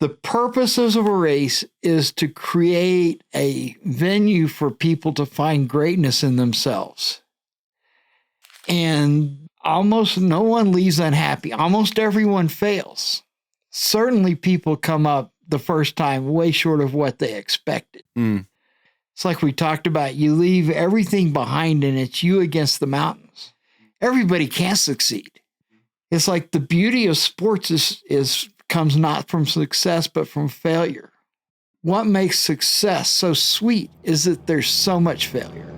The purposes of a race is to create a venue for people to find greatness in themselves. And almost no one leaves unhappy. Almost everyone fails. Certainly people come up the first time way short of what they expected. It's like we talked about. You leave everything behind and it's you against the mountains. Everybody can't succeed. It's like the beauty of sports is comes not from success, but from failure. What makes success so sweet is that there's so much failure.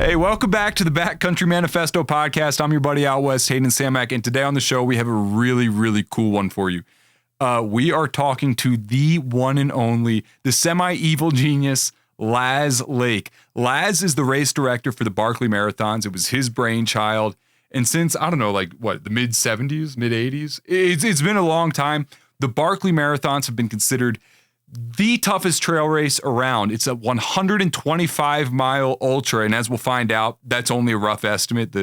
Hey, welcome back to the Backcountry Manifesto podcast. I'm your buddy out west, Hayden Samak, and today on the show we have a really, really cool one for you. We are talking to the one and only, the semi-evil genius, Laz Lake. Laz is the race director for the Barkley Marathons. It was his brainchild, and since, I don't know, the mid-70s, mid-80s? It's been a long time. The Barkley Marathons have been considered the toughest trail race around. It's a 125-mile ultra, and as we'll find out, that's only a rough estimate.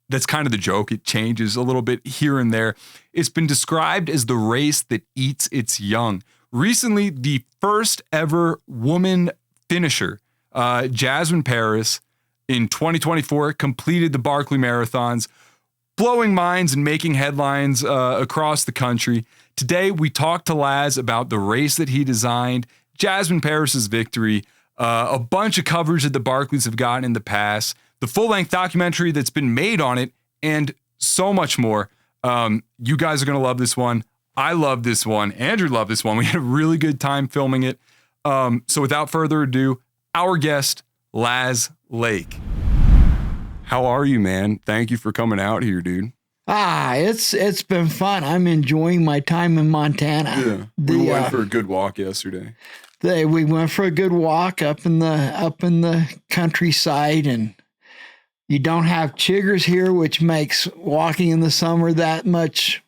That's kind of the joke. It changes a little bit here and there. It's been described as the race that eats its young. Recently, the first ever woman finisher, Jasmine Paris, in 2024, completed the Barkley Marathons, blowing minds and making headlines across the country. Today, we talked to Laz about the race that he designed, Jasmine Paris's victory, a bunch of coverage that the Barkleys have gotten in the past, the full-length documentary that's been made on it, and so much more. You guys are going to love this one. I love this one. Andrew loved this one. We had a really good time filming it. So without further ado, our guest, Laz Lake. How are you, man? Thank you for coming out here, dude. It's been fun. I'm enjoying my time in Montana. Yeah, we went for a good walk yesterday. We went for a good walk up in the countryside, and you don't have chiggers here, which makes walking in the summer that much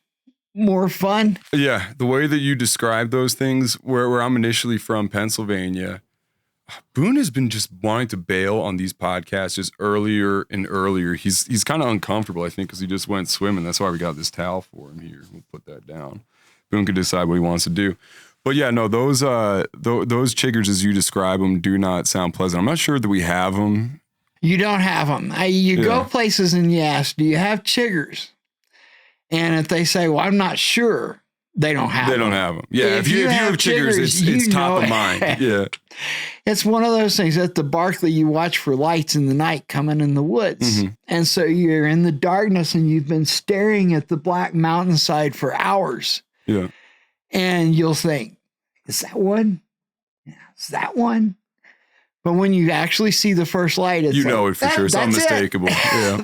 more fun. Yeah, the way that you describe those things, where I'm initially from, Pennsylvania, Boone has been just wanting to bail on these podcasts just earlier and earlier. He's kind of uncomfortable, I think, because he just went swimming. That's why we got this towel for him here. We'll put that down. Boone can decide what he wants to do. But yeah, no, those chiggers as you describe them do not sound pleasant. I'm not sure that we have them. You don't have them. You go places and you ask, do you have chiggers? And if they say, well, I'm not sure, they don't have them. They don't have them. Yeah, if you have chiggers, it's top of mind. Yeah. It's one of those things. At the Barkley, you watch for lights in the night coming in the woods. Mm-hmm. And so you're in the darkness and you've been staring at the black mountainside for hours. Yeah. And you'll think, is that one? Yeah, is that one? But when you actually see the first light, it's it for sure. It's unmistakable. Yeah.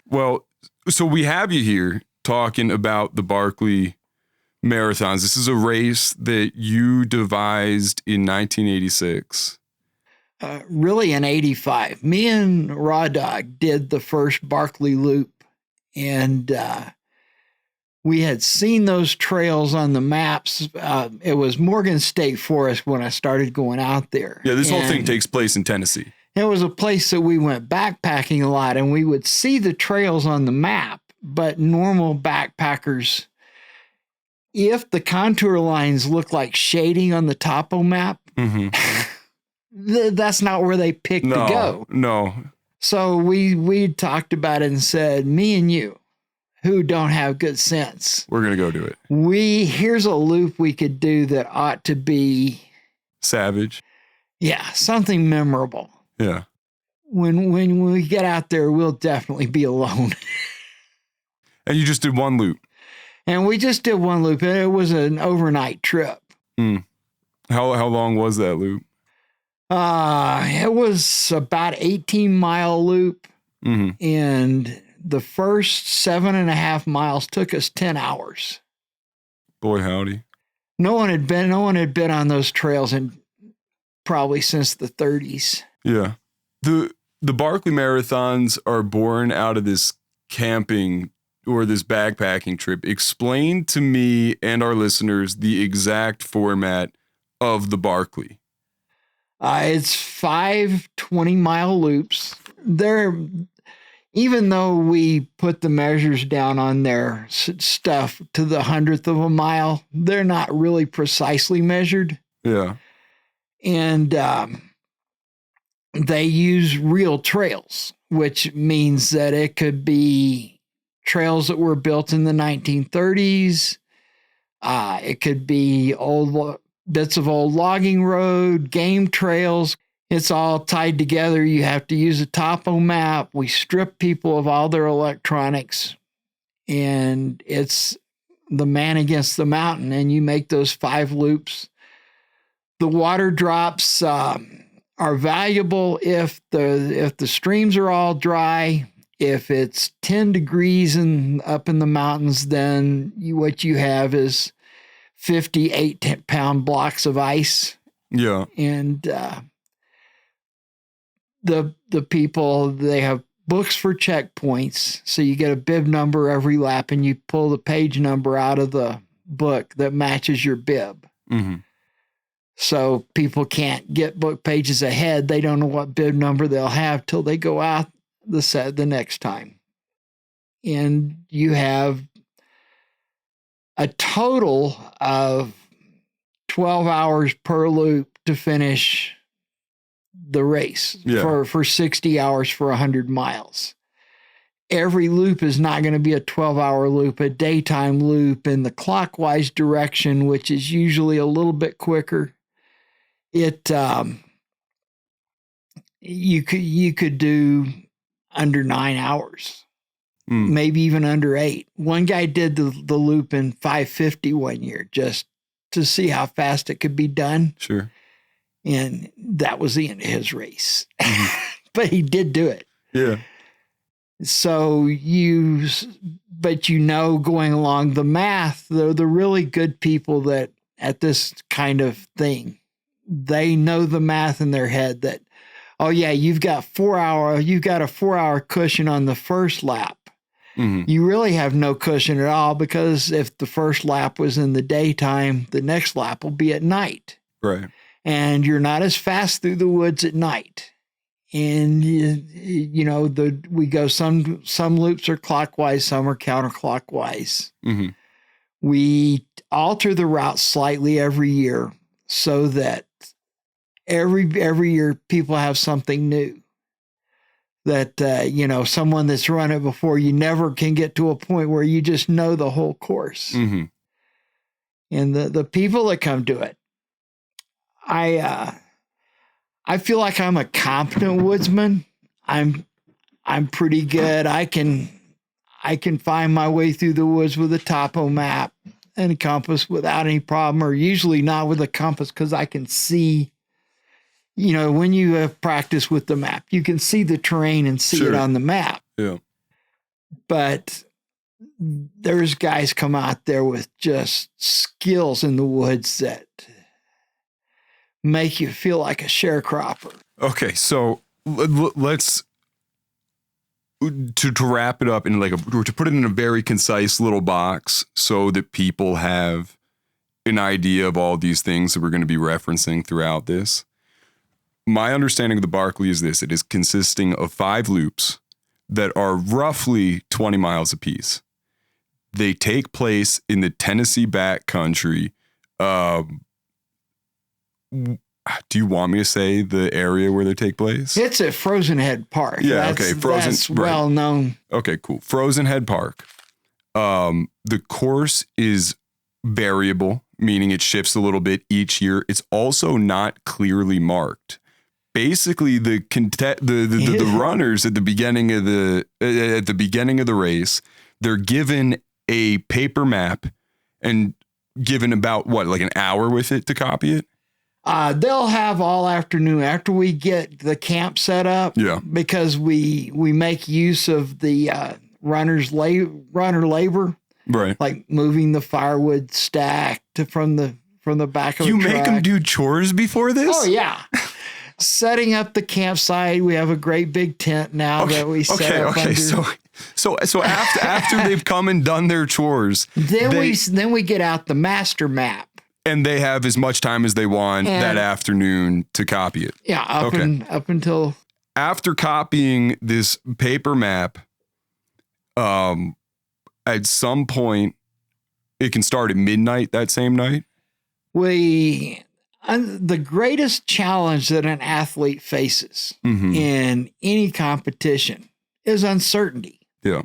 Well, so we have you here talking about the Barkley Marathons. This is a race that you devised in 1986. Really in 85. Me and Raw Dog did the first Barkley Loop, and we had seen those trails on the maps. It was Morgan State Forest when I started going out there. Yeah, this whole thing takes place in Tennessee. It was a place that we went backpacking a lot, and we would see the trails on the map, but normal backpackers, if the contour lines look like shading on the topo map, mm-hmm. That's not where they picked to go. No. So we talked about it and said, me and you, who don't have good sense, we're going to go do it. Here's a loop we could do that ought to be savage. Yeah, something memorable. Yeah. When we get out there, we'll definitely be alone. And you just did one loop. And we just did one loop. It was an overnight trip. Mm. How long was that loop? It was about 18-mile loop. Mm-hmm. And the first 7.5 miles took us 10 hours. Boy, howdy. No one had been on those trails in probably since the 30s. Yeah. The Barkley Marathons are born out of this camping or this backpacking trip. Explain to me and our listeners the exact format of the Barkley. It's 5 20-mile loops. Even though we put the measures down on their stuff to the 100th of a mile, they're not really precisely measured. Yeah. And they use real trails, which means that it could be trails that were built in the 1930s. It could be old bits of old logging road, game trails. It's all tied together. You have to use a topo map. We strip people of all their electronics, and it's the man against the mountain, and you make those 5 loops. The water drops are valuable if the streams are all dry. If it's 10 degrees and up in the mountains, then what you have is 58-pound blocks of ice. Yeah. And the people, they have books for checkpoints. So you get a bib number every lap, and you pull the page number out of the book that matches your bib. Mm-hmm. So people can't get book pages ahead. They don't know what bib number they'll have till they go out the next time. And you have a total of 12 hours per loop to finish the race for 60 hours for 100 miles. Every loop is not going to be a 12-hour loop, a daytime loop in the clockwise direction, which is usually a little bit quicker. You could do under 9 hours, maybe even under 8. One guy did the loop in 5:50 one year just to see how fast it could be done. Sure. And that was the end of his race. But he did do it. Yeah. So going along the math, the really good people that at this kind of thing, they know the math in their head that, oh yeah, you've got a 4-hour cushion on the first lap. Mm-hmm. You really have no cushion at all, because if the first lap was in the daytime, the next lap will be at night. Right. And you're not as fast through the woods at night. And we go, some loops are clockwise, some are counterclockwise. Mm-hmm. We alter the route slightly every year so that every year people have something new. That someone that's run it before, you never can get to a point where you just know the whole course. Mm-hmm. And the people that come to it, I feel like I'm a competent woodsman. I'm pretty good. I can find my way through the woods with a topo map and a compass without any problem, or usually not with a compass, because I can see, when you have practice with the map, you can see the terrain and see it on the map. Yeah. But there's guys come out there with just skills in the woods that make you feel like a sharecropper. Okay, so let's to wrap it up in to put it in a very concise little box so that people have an idea of all these things that we're going to be referencing throughout this. My understanding of the Barkley is this: it is consisting of 5 loops that are roughly 20 miles apiece. They take place in the Tennessee backcountry. Do you want me to say the area where they take place? It's at Frozen Head Park. Yeah, okay. That's well known. Okay, cool. Frozen Head Park. The course is variable, meaning it shifts a little bit each year. It's also not clearly marked. Basically, the runners at the beginning of the race, they're given a paper map and given about an hour with it to copy it. They'll have all afternoon after we get the camp set up. Yeah. Because we make use of the runner labor. Right. Like moving the firewood stack from the back of the truck. You make them do chores before this? Oh, yeah. Setting up the campsite. We have a great big tent now that we set up under. So after they've come and done their chores, then we get out the master map. And they have as much time as they want that afternoon to copy it. Yeah, up until after copying this paper map, at some point it can start at midnight that same night. The greatest challenge that an athlete faces in any competition is uncertainty. Yeah.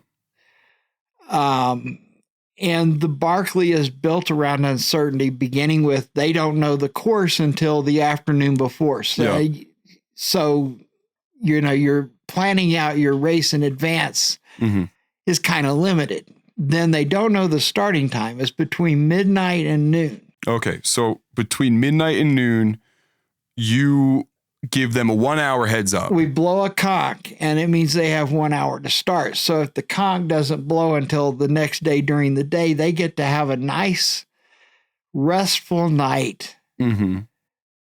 And the Barkley is built around uncertainty, beginning with they don't know the course until the afternoon before. So you're planning out your race in advance is kind of limited. Then they don't know the starting time. It's between midnight and noon. Okay, so between midnight and noon, you give them a 1 hour heads up. We blow a conch, and it means they have 1 hour to start. So if the conch doesn't blow until the next day during the day, they get to have a nice, restful night in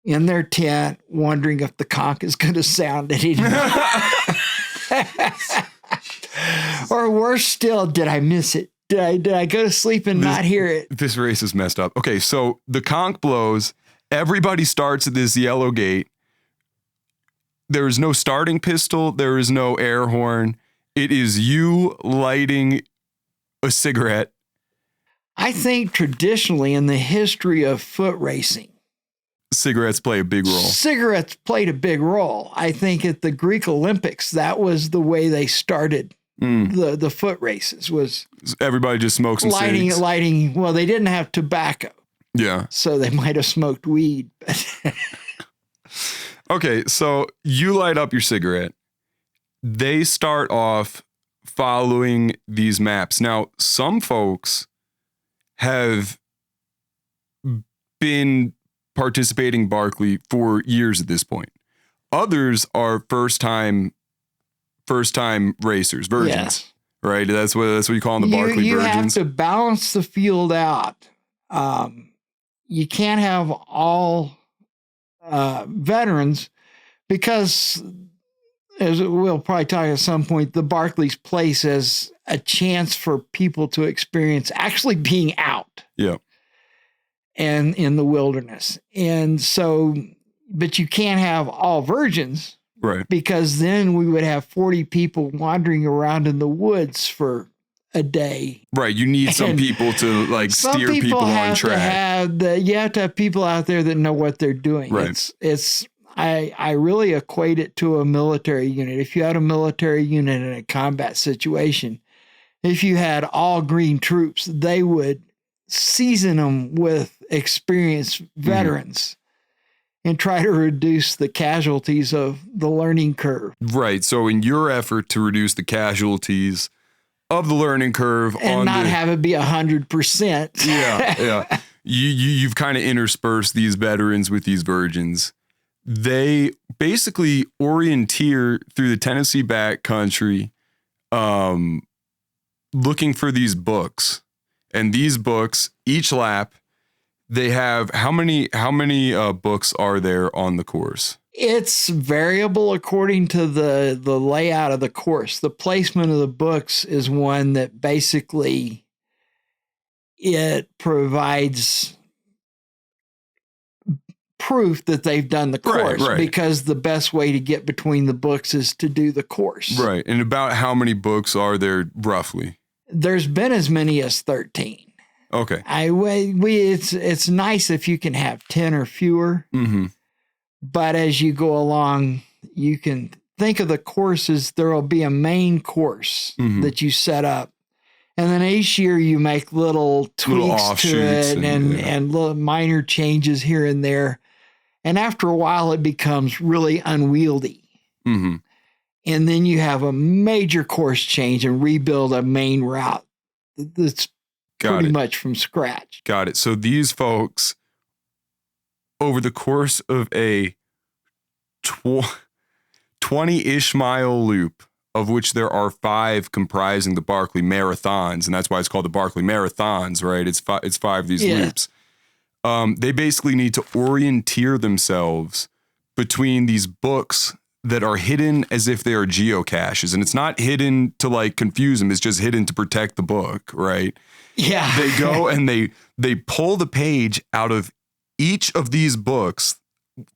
their tent, wondering if the conch is going to sound anymore. Or worse still, did I miss it? Did I go to sleep and not hear it? This race is messed up. Okay, so the conch blows. Everybody starts at this yellow gate. There is no starting pistol. There is no air horn. It is you lighting a cigarette. I think traditionally in the history of foot racing, cigarettes play a big role. Cigarettes played a big role. I think at the Greek Olympics, that was the way they started the foot races, was everybody just smokes some cigs. Lighting. Well, they didn't have tobacco. Yeah. So they might have smoked weed. Okay, so you light up your cigarette. They start off following these maps. Now, some folks have been participating Barkley for years at this point. Others are first time racers, virgins. Yes. Right? That's what you call them, the Barkley virgins. You have to balance the field out. You can't have all veterans, because, as we'll probably talk at some point, the Barkley's place as a chance for people to experience actually being out. Yeah. And in the wilderness. And so, but you can't have all virgins. Right. Because then we would have 40 people wandering around in the woods for a day. Right. You need some people to steer people on track. You have to have people out there that know what they're doing. Right. I really equate it to a military unit. If you had a military unit in a combat situation, if you had all green troops, they would season them with experienced veterans and try to reduce the casualties of the learning curve. Right. So in your effort to reduce the casualties of the learning curve and not have it be 100%. Yeah. You've kind of interspersed these veterans with these virgins. They basically orienteer through the Tennessee backcountry, looking for these books. And these books, each lap, they have how many books are there on the course? It's variable according to the layout of the course. The placement of the books is one that basically it provides proof that they've done the course, right. Because the best way to get between the books is to do the course. Right. And about how many books are there roughly? There's been as many as 13. Okay. It's nice if you can have 10 or fewer. Mm-hmm. But as you go along, you can think of the courses. There will be a main course that you set up. And then each year you make little tweaks to it and little minor changes here and there. And after a while, it becomes really unwieldy. Mm-hmm. And then you have a major course change and rebuild a main route that's pretty much from scratch. Got it. So these folks, over the course of a 20-ish mile loop of which there are 5 comprising the Barkley Marathons, and that's why it's called the Barkley Marathons, right? It's 5 of these loops. They basically need to orienteer themselves between these books that are hidden as if they are geocaches. And it's not hidden to like confuse them. It's just hidden to protect the book, right? Yeah. They go and they pull the page out of each of these books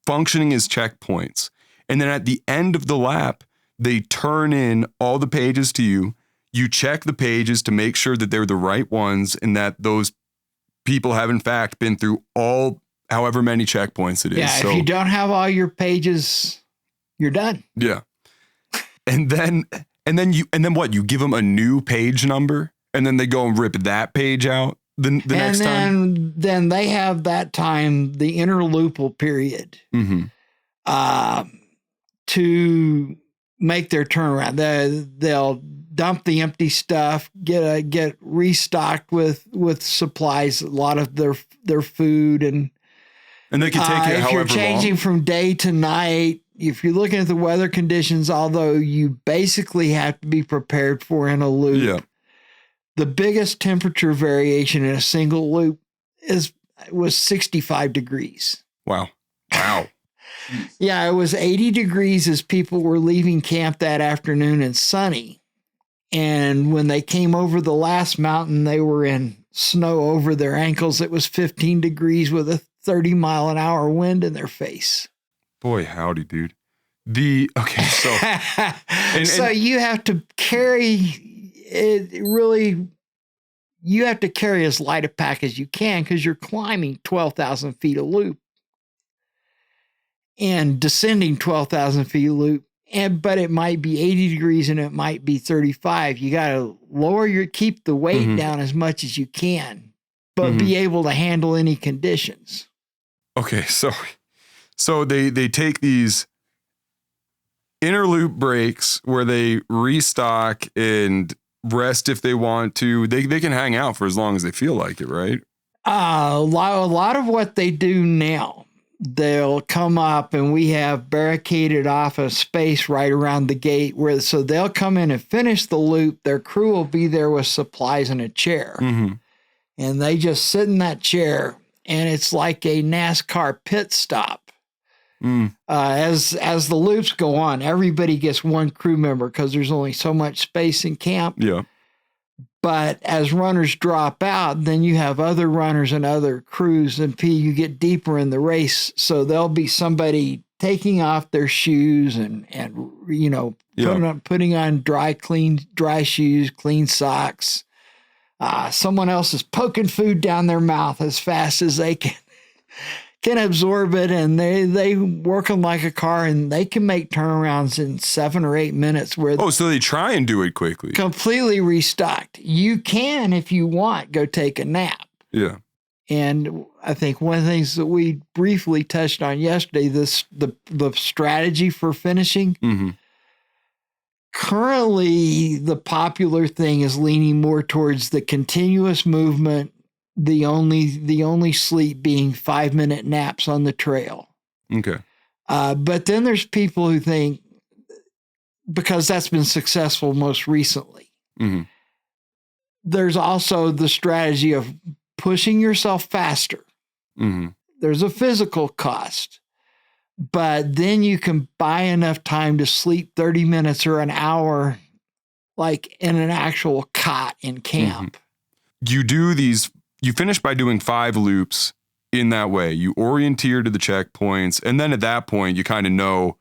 functioning as checkpoints. And then at the end of the lap, they turn in all the pages to you. You check the pages to make sure that they're the right ones and that those people have in fact been through all however many checkpoints it is. Yeah, so, if you don't have all your pages, you're done. Yeah. And then what? You give them a new page number and then they go and rip that page out the next time? And then they have that time, the interlupal period, to make their turnaround. They'll dump the empty stuff, get restocked with supplies, a lot of their food, and they can take it if however you're changing long. From day to night. If you're looking at the weather conditions, although you basically have to be prepared for in a loop, the biggest temperature variation in a single loop was 65 degrees. Wow. Yeah, it was 80 degrees as people were leaving camp that afternoon and sunny. And when they came over the last mountain, they were in snow over their ankles. It was 15 degrees with a 30-mile-an-hour wind in their face. Boy, howdy, dude. So you have to carry it really. You have to carry as light a pack as you can because you're climbing 12,000 feet a loop and descending 12,000 feet a loop. But it might be 80 degrees and it might be 35. You got to keep the weight down as much as you can, but be able to handle any conditions. Okay, so they take these interloop breaks where they restock and rest if they want to. They can hang out for as long as they feel like it, right? A lot of what they do now, they'll come up and we have barricaded off a space right around the gate so they'll come in and finish the loop. Their crew will be there with supplies and a chair. And they just sit in that chair and it's like a NASCAR pit stop. As the loops go on, everybody gets one crew member because there's only so much space in camp. Yeah. But as runners drop out, then you have other runners and other crews, and you get deeper in the race. So there'll be somebody taking off their shoes and putting on dry shoes, clean socks. Someone else is poking food down their mouth as fast as they can absorb it, and they work them like a car, and they can make turnarounds in 7 or 8 minutes. So they try and do it quickly. Completely restocked. You can, if you want, go take a nap. Yeah. And I think one of the things that we briefly touched on yesterday, the strategy for finishing. Currently, the popular thing is leaning more towards the continuous movement. The only sleep being 5-minute naps on the trail. Okay. But then there's people who think, because that's been successful most recently, there's also the strategy of pushing yourself faster. There's a physical cost, but then you can buy enough time to sleep 30 minutes or an hour, like in an actual cot in camp. You finish by doing 5 loops in that way. You orienteer to the checkpoints. And then at that point, you kind of know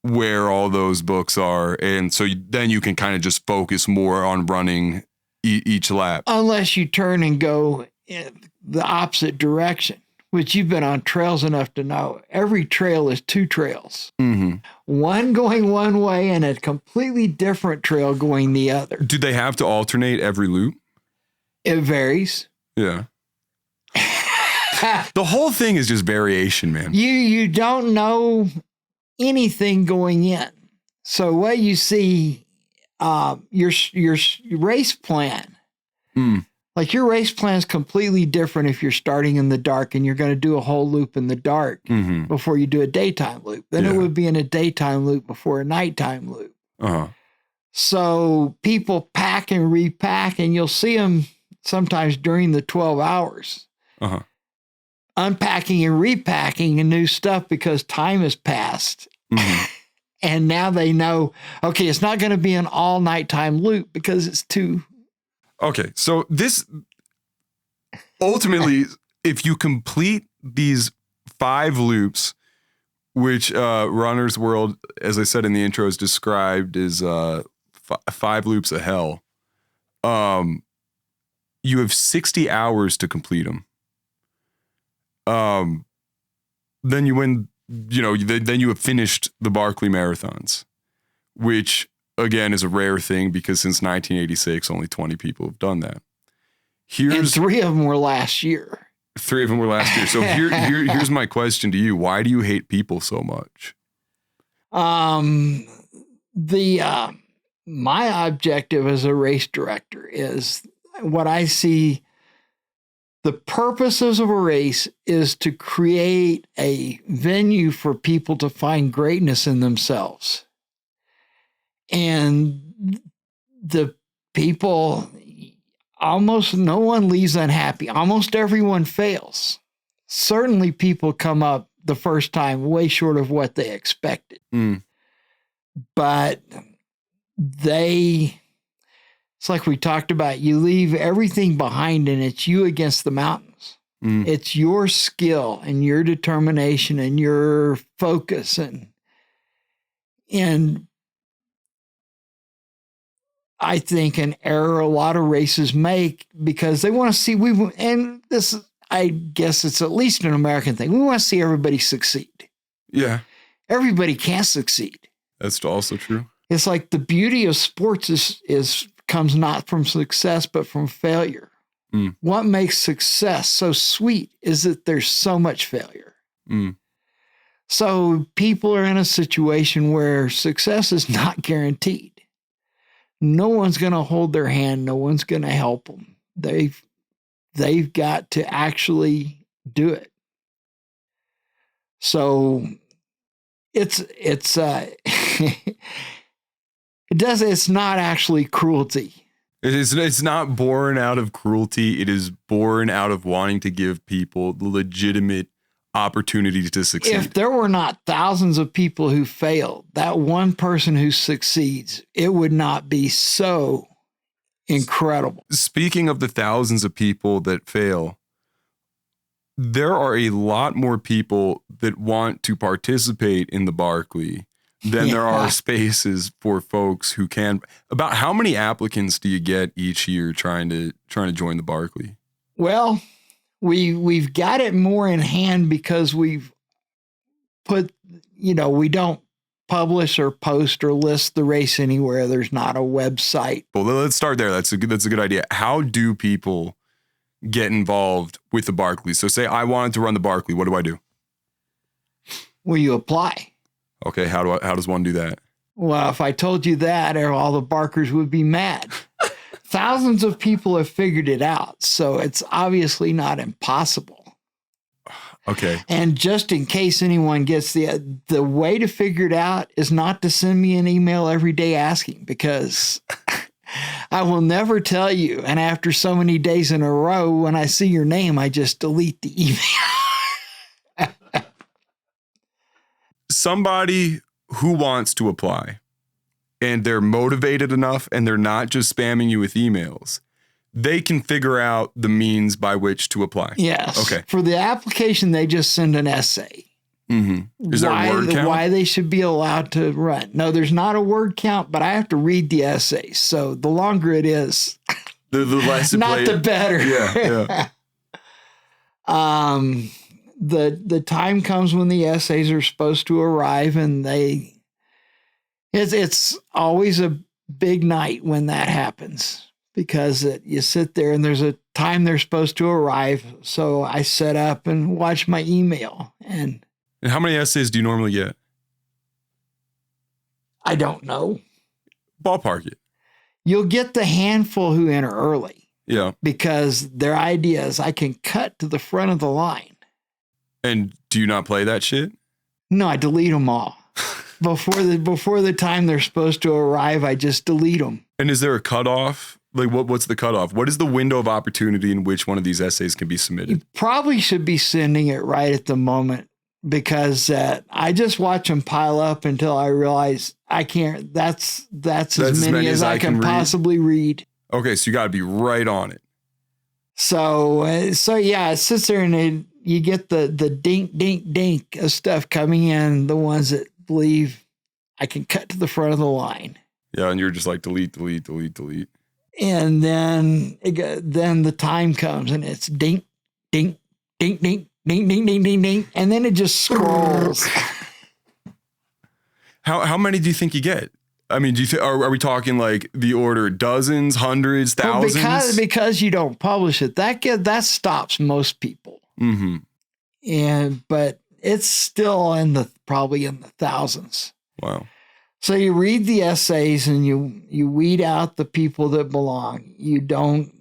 where all those books are. And so then you can kind of just focus more on running each lap. Unless you turn and go in the opposite direction, which you've been on trails enough to know. Every trail is 2 trails. One going one way and a completely different trail going the other. Do they have to alternate every loop? It varies. Yeah. The whole thing is just variation, man. You don't know anything going in. So what you see, your race plan, like your race plan is completely different if you're starting in the dark and you're going to do a whole loop in the dark before you do a daytime loop. Then it would be in a daytime loop before a nighttime loop. So people pack and repack, and you'll see them sometimes during the 12 hours. Uh-huh. Unpacking and repacking and new stuff because time has passed. Mm-hmm. And now they know, okay, it's not going to be an all nighttime loop because it's too. Okay. So this ultimately, if you complete these 5 loops, which Runner's World, as I said in the intro, is described as 5 loops of hell, you have 60 hours to complete them. Then you win, then you have finished the Barkley Marathons, which again is a rare thing because since 1986, only 20 people have done that. And 3 of them were last year. 3 of them were last year. So here's my question to you. Why do you hate people so much? My objective as a race director is what I see. The purposes of a race is to create a venue for people to find greatness in themselves. And the people, almost no one leaves unhappy. Almost everyone fails. Certainly people come up the first time way short of what they expected. But it's like we talked about, you leave everything behind and it's you against the mountains. It's your skill and your determination and your focus and I think an error a lot of races make because they want to see and this, I guess it's at least an American thing. We want to see everybody succeed. Yeah. Everybody can't succeed. That's also true. It's like the beauty of sports comes not from success, but from failure. What makes success so sweet is that there's so much failure. So people are in a situation where success is not guaranteed. No one's going to hold their hand. No one's going to help them. They've got to actually do it. So it's not actually cruelty. It's not born out of cruelty. It is born out of wanting to give people the legitimate opportunity to succeed. If there were not thousands of people who failed, that one person who succeeds, it would not be so incredible. Speaking of the thousands of people that fail, there are a lot more people that want to participate in the Barkley than there are spaces for folks who can. About how many applicants do you get each year trying to join the Barkley? Well, we've got it more in hand because we've put, we don't publish or post or list the race anywhere. There's not a website. Well, let's start there. That's a good idea. How do people get involved with the Barkley? So say I wanted to run the Barkley. What do I do? Well, you apply. Okay, how does one do that? Well, if I told you that, all the barkers would be mad. Thousands of people have figured it out, so it's obviously not impossible. Okay. And just in case anyone gets the way to figure it out is not to send me an email every day asking, because I will never tell you. And after so many days in a row, when I see your name, I just delete the email. Somebody who wants to apply and they're motivated enough and they're not just spamming you with emails, they can figure out the means by which to apply. Yes. Okay. For the application, they just send an essay. Is there a word count? Why they should be allowed to run. No, there's not a word count, but I have to read the essay. So the longer it is, the less not the better. Yeah. The time comes when the essays are supposed to arrive, and it's always a big night when that happens, because you sit there and there's a time they're supposed to arrive. So I set up and watch my email. And how many essays do you normally get? I don't know. Ballpark it. You'll get the handful who enter early. Yeah. Because their idea is I can cut to the front of the line. And do you not play that shit? No, I delete them all. before the time they're supposed to arrive, I just delete them. And is there a cutoff? Like what's the cutoff? What is the window of opportunity in which one of these essays can be submitted? You probably should be sending it right at the moment, because I just watch them pile up until I realize I can't. That's as many as I can possibly read. Okay, so you got to be right on it. So yeah, it sits there and you get the dink, dink, dink of stuff coming in, the ones that believe I can cut to the front of the line. Yeah, and you're just like delete, delete, delete, delete. And then the time comes and it's dink, dink, dink, dink, dink, dink, dink, dink, dink, and then it just scrolls. How many do you think you get? I mean, are we talking like the order dozens, hundreds, thousands? Well, because you don't publish it, that stops most people. Mm-hmm. But it's still probably in the thousands. Wow. So you read the essays and you weed out the people that belong. You don't,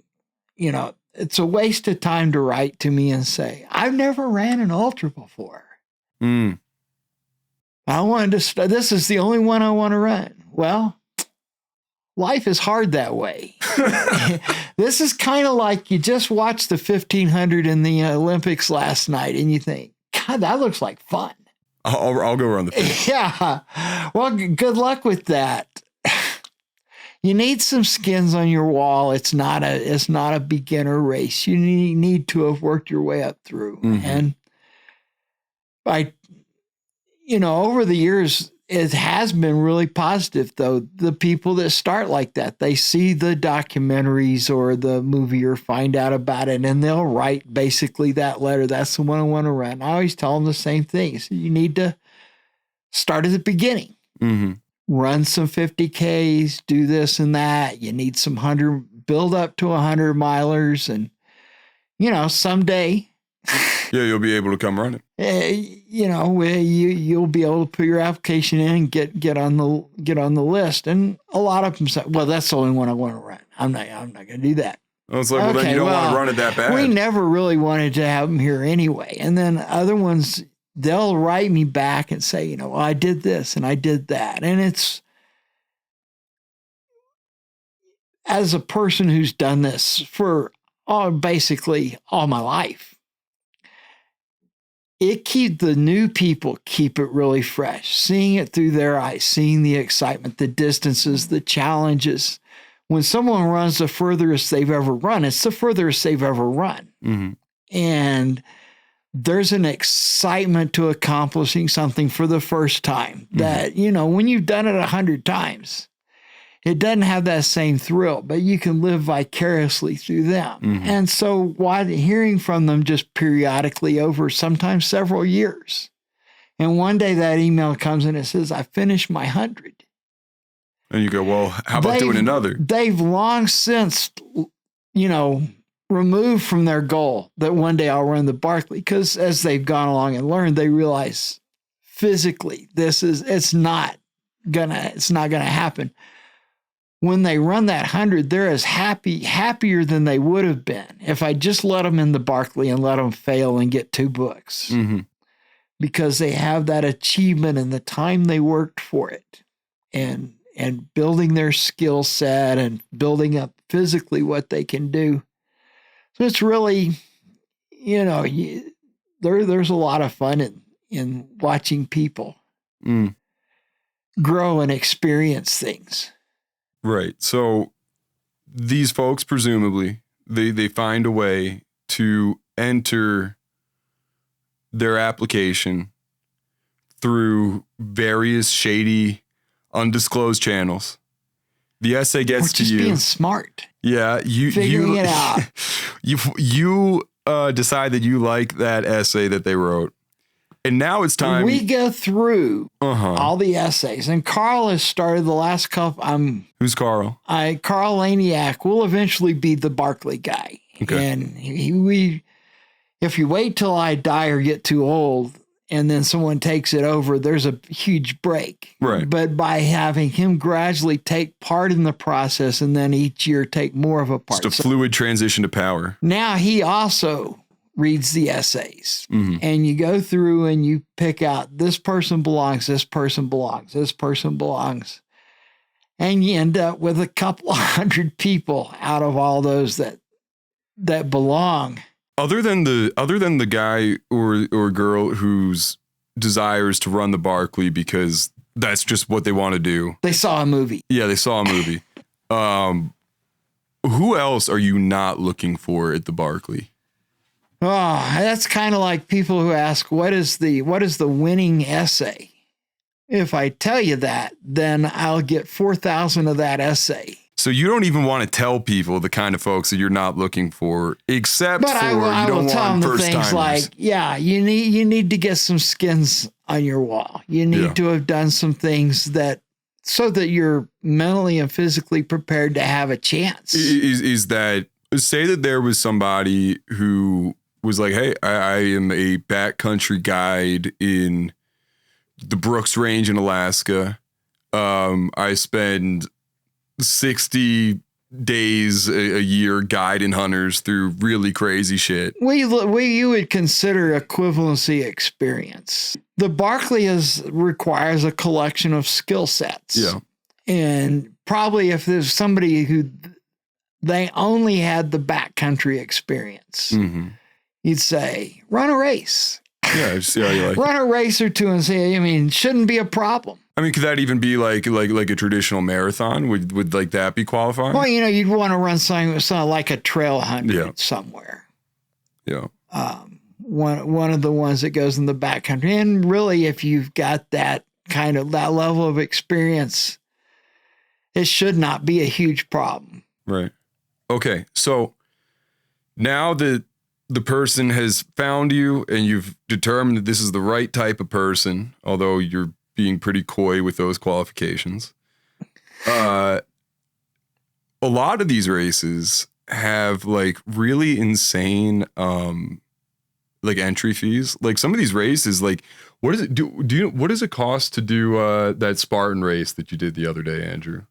it's a waste of time to write to me and say, I've never ran an ultra before. I wanted to, this is the only one I want to run. Well, life is hard that way. This is kind of like you just watched the 1500 in the Olympics last night and you think, God, that looks like fun. I'll go around the field. Yeah. Well, good luck with that. You need some skins on your wall. It's not a beginner race. You need to have worked your way up through. Mm-hmm. And over the years, it has been really positive, though. The people that start like that, they see the documentaries or the movie or find out about it, and they'll write basically that letter. That's the one I want to run. I always tell them the same thing. So you need to start at the beginning. Mm-hmm. Run some 50Ks, do this and that. You need some build up to 100 milers, and, someday... Yeah, you'll be able to come run it. You'll be able to put your application in and get on the list. And a lot of them say, "Well, that's the only one I want to run. I'm not going to do that." I was like, "Well, then you don't want to run it that bad." We never really wanted to have them here anyway. And then other ones, they'll write me back and say, well, I did this and I did that, and it's as a person who's done this for basically all my life. The new people keep it really fresh, seeing it through their eyes, seeing the excitement, the distances, the challenges. When someone runs the furthest they've ever run, it's the furthest they've ever run. Mm-hmm. And there's an excitement to accomplishing something for the first time that, when you've done it 100 times, it doesn't have that same thrill, but you can live vicariously through them. Mm-hmm. And so hearing from them just periodically over sometimes several years. And one day that email comes in and says, I finished my 100. And you go, well, how about doing another? They've long since, removed from their goal that one day I'll run the Barkley, because as they've gone along and learned, they realize physically it's not gonna happen. When they run that 100, they're as happier than they would have been if I just let them in the Barkley and let them fail and get 2 books. Mm-hmm. Because they have that achievement and the time they worked for it and building their skill set and building up physically what they can do. So it's really, there's a lot of fun in watching people grow and experience things. Right. So these folks, presumably, they find a way to enter their application through various shady, undisclosed channels. The essay gets to you. Being smart. Yeah. Figuring it out. You decide that you like that essay that they wrote. And now it's time. We go through all the essays, and Carl has started the last couple. Who's Carl? Carl Laniak will eventually be the Barkley guy. Okay. And if you wait till I die or get too old, and then someone takes it over, there's a huge break. Right. But by having him gradually take part in the process, and then each year take more of a part. Just a fluid transition to power. Now he also reads the essays. And you go through and you pick out this person belongs, this person belongs, this person belongs. And you end up with a couple of hundred people out of all those that belong. Other than the guy or girl whose desire is to run the Barkley because that's just what they want to do. They saw a movie. Yeah, they saw a movie. Who else are you not looking for at the Barkley? Oh, that's kind of like people who ask, what is the winning essay? If I tell you that, then I'll get 4,000 of that essay. So you don't even want to tell people the kind of folks that you're not looking for, except but I will tell them the things like, yeah, you need to get some skins on your wall. You need to have done some things so that you're mentally and physically prepared to have a chance. Is that, say that there was somebody who was like, hey, I am a backcountry guide in the Brooks Range in Alaska. I spend 60 days a year guiding hunters through really crazy shit. You would consider equivalency experience. The Barkley requires a collection of skill sets. Yeah. And probably if there's somebody who they only had the backcountry experience, you'd say, run a race. Yeah, I see how you like run a race or two and say, shouldn't be a problem. I mean, could that even be like a traditional marathon? Would like that be qualifying? Well, you'd want to run something like a trail 100 somewhere. Yeah. One of the ones that goes in the backcountry. And really, if you've got that level of experience, it should not be a huge problem. Right. Okay. So now that the person has found you and you've determined that this is the right type of person, although you're being pretty coy with those qualifications. A lot of these races have like really insane like entry fees. Like some of these races, like what does it cost to do that Spartan race that you did the other day, Andrew?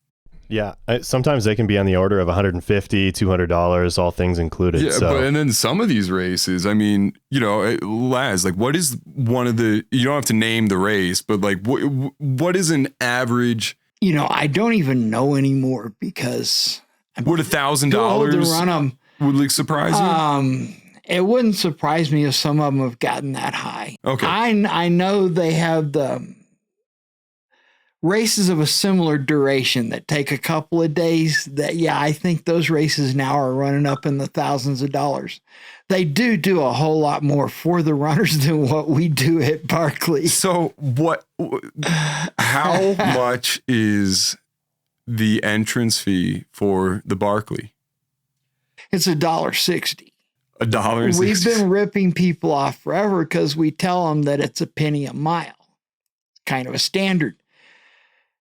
Yeah, sometimes they can be on the order of $150, $200, all things included. Yeah, so. and then some of these races, Laz, like what is one of the, you don't have to name the race, but like what is an average? I don't even know anymore because would $1,000 run them would like surprise you? It wouldn't surprise me if some of them have gotten that high. Okay. I know they have the races of a similar duration that take a couple of days I think those races now are running up in the thousands of dollars. They do a whole lot more for the runners than what we do at Barkley. So how much is the entrance fee for the Barkley? It's $1.60. $1.60. We've been ripping people off forever because we tell them that it's a penny a mile. Kind of a standard.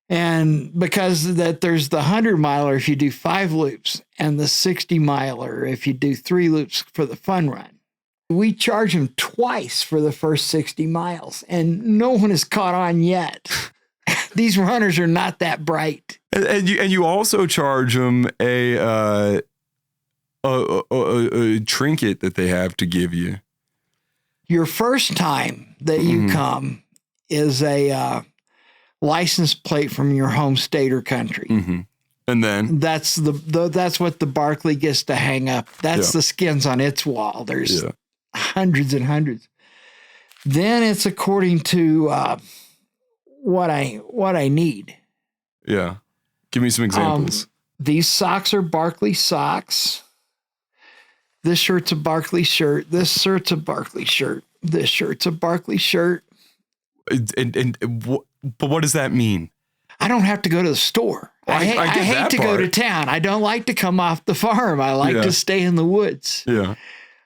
And because there's the 100-miler if you do 5 loops and the 60-miler if you do 3 loops for the fun run. We charge them twice for the first 60 miles, and no one has caught on yet. These runners are not that bright. And you also charge them a trinket that they have to give you. Your first time that you come is a license plate from your home state or country. And then that's what the Barkley gets to hang up. That's the skins on its wall. There's hundreds and hundreds. Then it's according to what I need. Yeah. Give me some examples. These socks are Barkley socks. This shirt's a Barkley shirt. This shirt's a Barkley shirt. This shirt's a Barkley shirt. But what does that mean? I don't have to go to the store. I hate to go to town. I don't like to come off the farm. I like to stay in the woods. Yeah.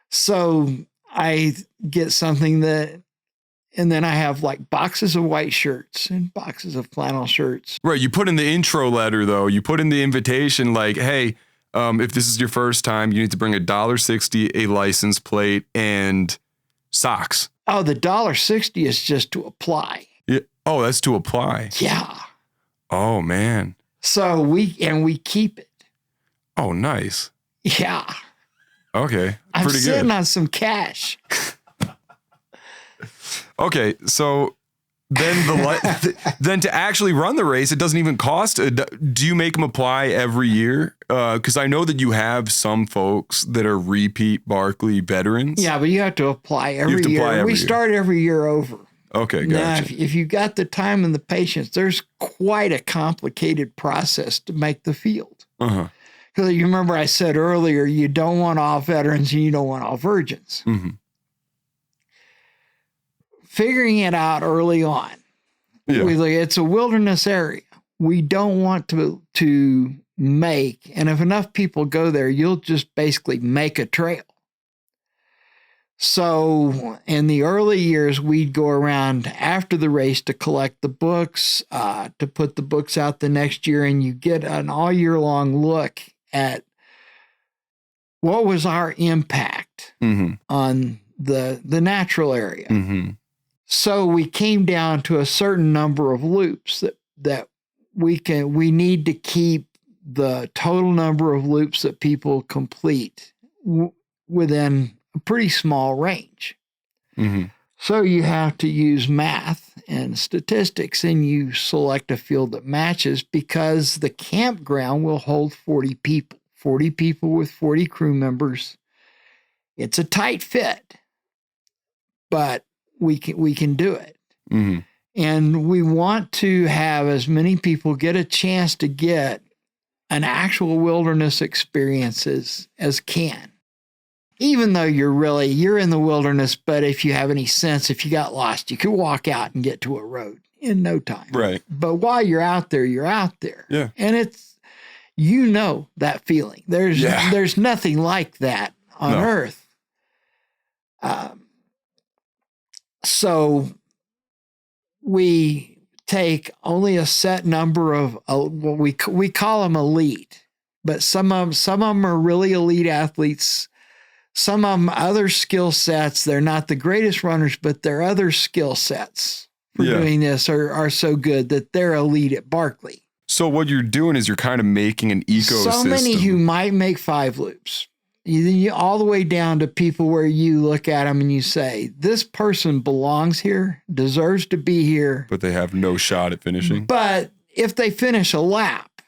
So I get something and then I have like boxes of white shirts and boxes of flannel shirts. Right. You put in the intro letter though. You put in the invitation like, hey, if this is your first time, you need to bring $1.60, a license plate, and socks. Oh, the $1.60 is just to apply. Yeah. Oh, that's to apply. Yeah. Oh man. So we keep it. Oh, nice. Yeah. Okay. I'm Pretty sitting good. on some cash. Okay. So then then to actually run the race, it doesn't even cost. Do you make them apply every year? Because I know that you have some folks that are repeat Barkley veterans. Yeah, but you have to apply every year. We start every year over. Okay, Now, gotcha. if you've got the time and the patience, there's quite a complicated process to make the field. Uh-huh. Because you remember I said earlier, you don't want all veterans and you don't want all virgins. Mm-hmm. Figuring it out early on. Yeah. It's a wilderness area. We don't want to make, and if enough people go there, you'll just basically make a trail. So in the early years, we'd go around after the race to collect the books, to put the books out the next year, and you get an all year long look at what was our impact on the natural area. Mm-hmm. So we came down to a certain number of loops that we need to keep the total number of loops that people complete within a pretty small range. Mm-hmm. So you have to use math and statistics, and you select a field that matches, because the campground will hold 40 people with 40 crew members. It's a tight fit, but we can do it. Mm-hmm. And we want to have as many people get a chance to get an actual wilderness experience as can. Even though you're in the wilderness, but if you have any sense, if you got lost, you could walk out and get to a road in no time. Right. But while you're out there, you're out there. Yeah. And it's, that feeling. There's nothing like that on Earth. So we take only a set number of what we call them elite, but some of them are really elite athletes. Some of them other skill sets. They're not the greatest runners, but their other skill sets for doing this are so good that they're elite at Barkley. So what you're doing is you're kind of making an ecosystem. So many who might make 5 loops. You all the way down to people where you look at them and you say, this person belongs here, deserves to be here. But they have no shot at finishing. But if they finish a lap,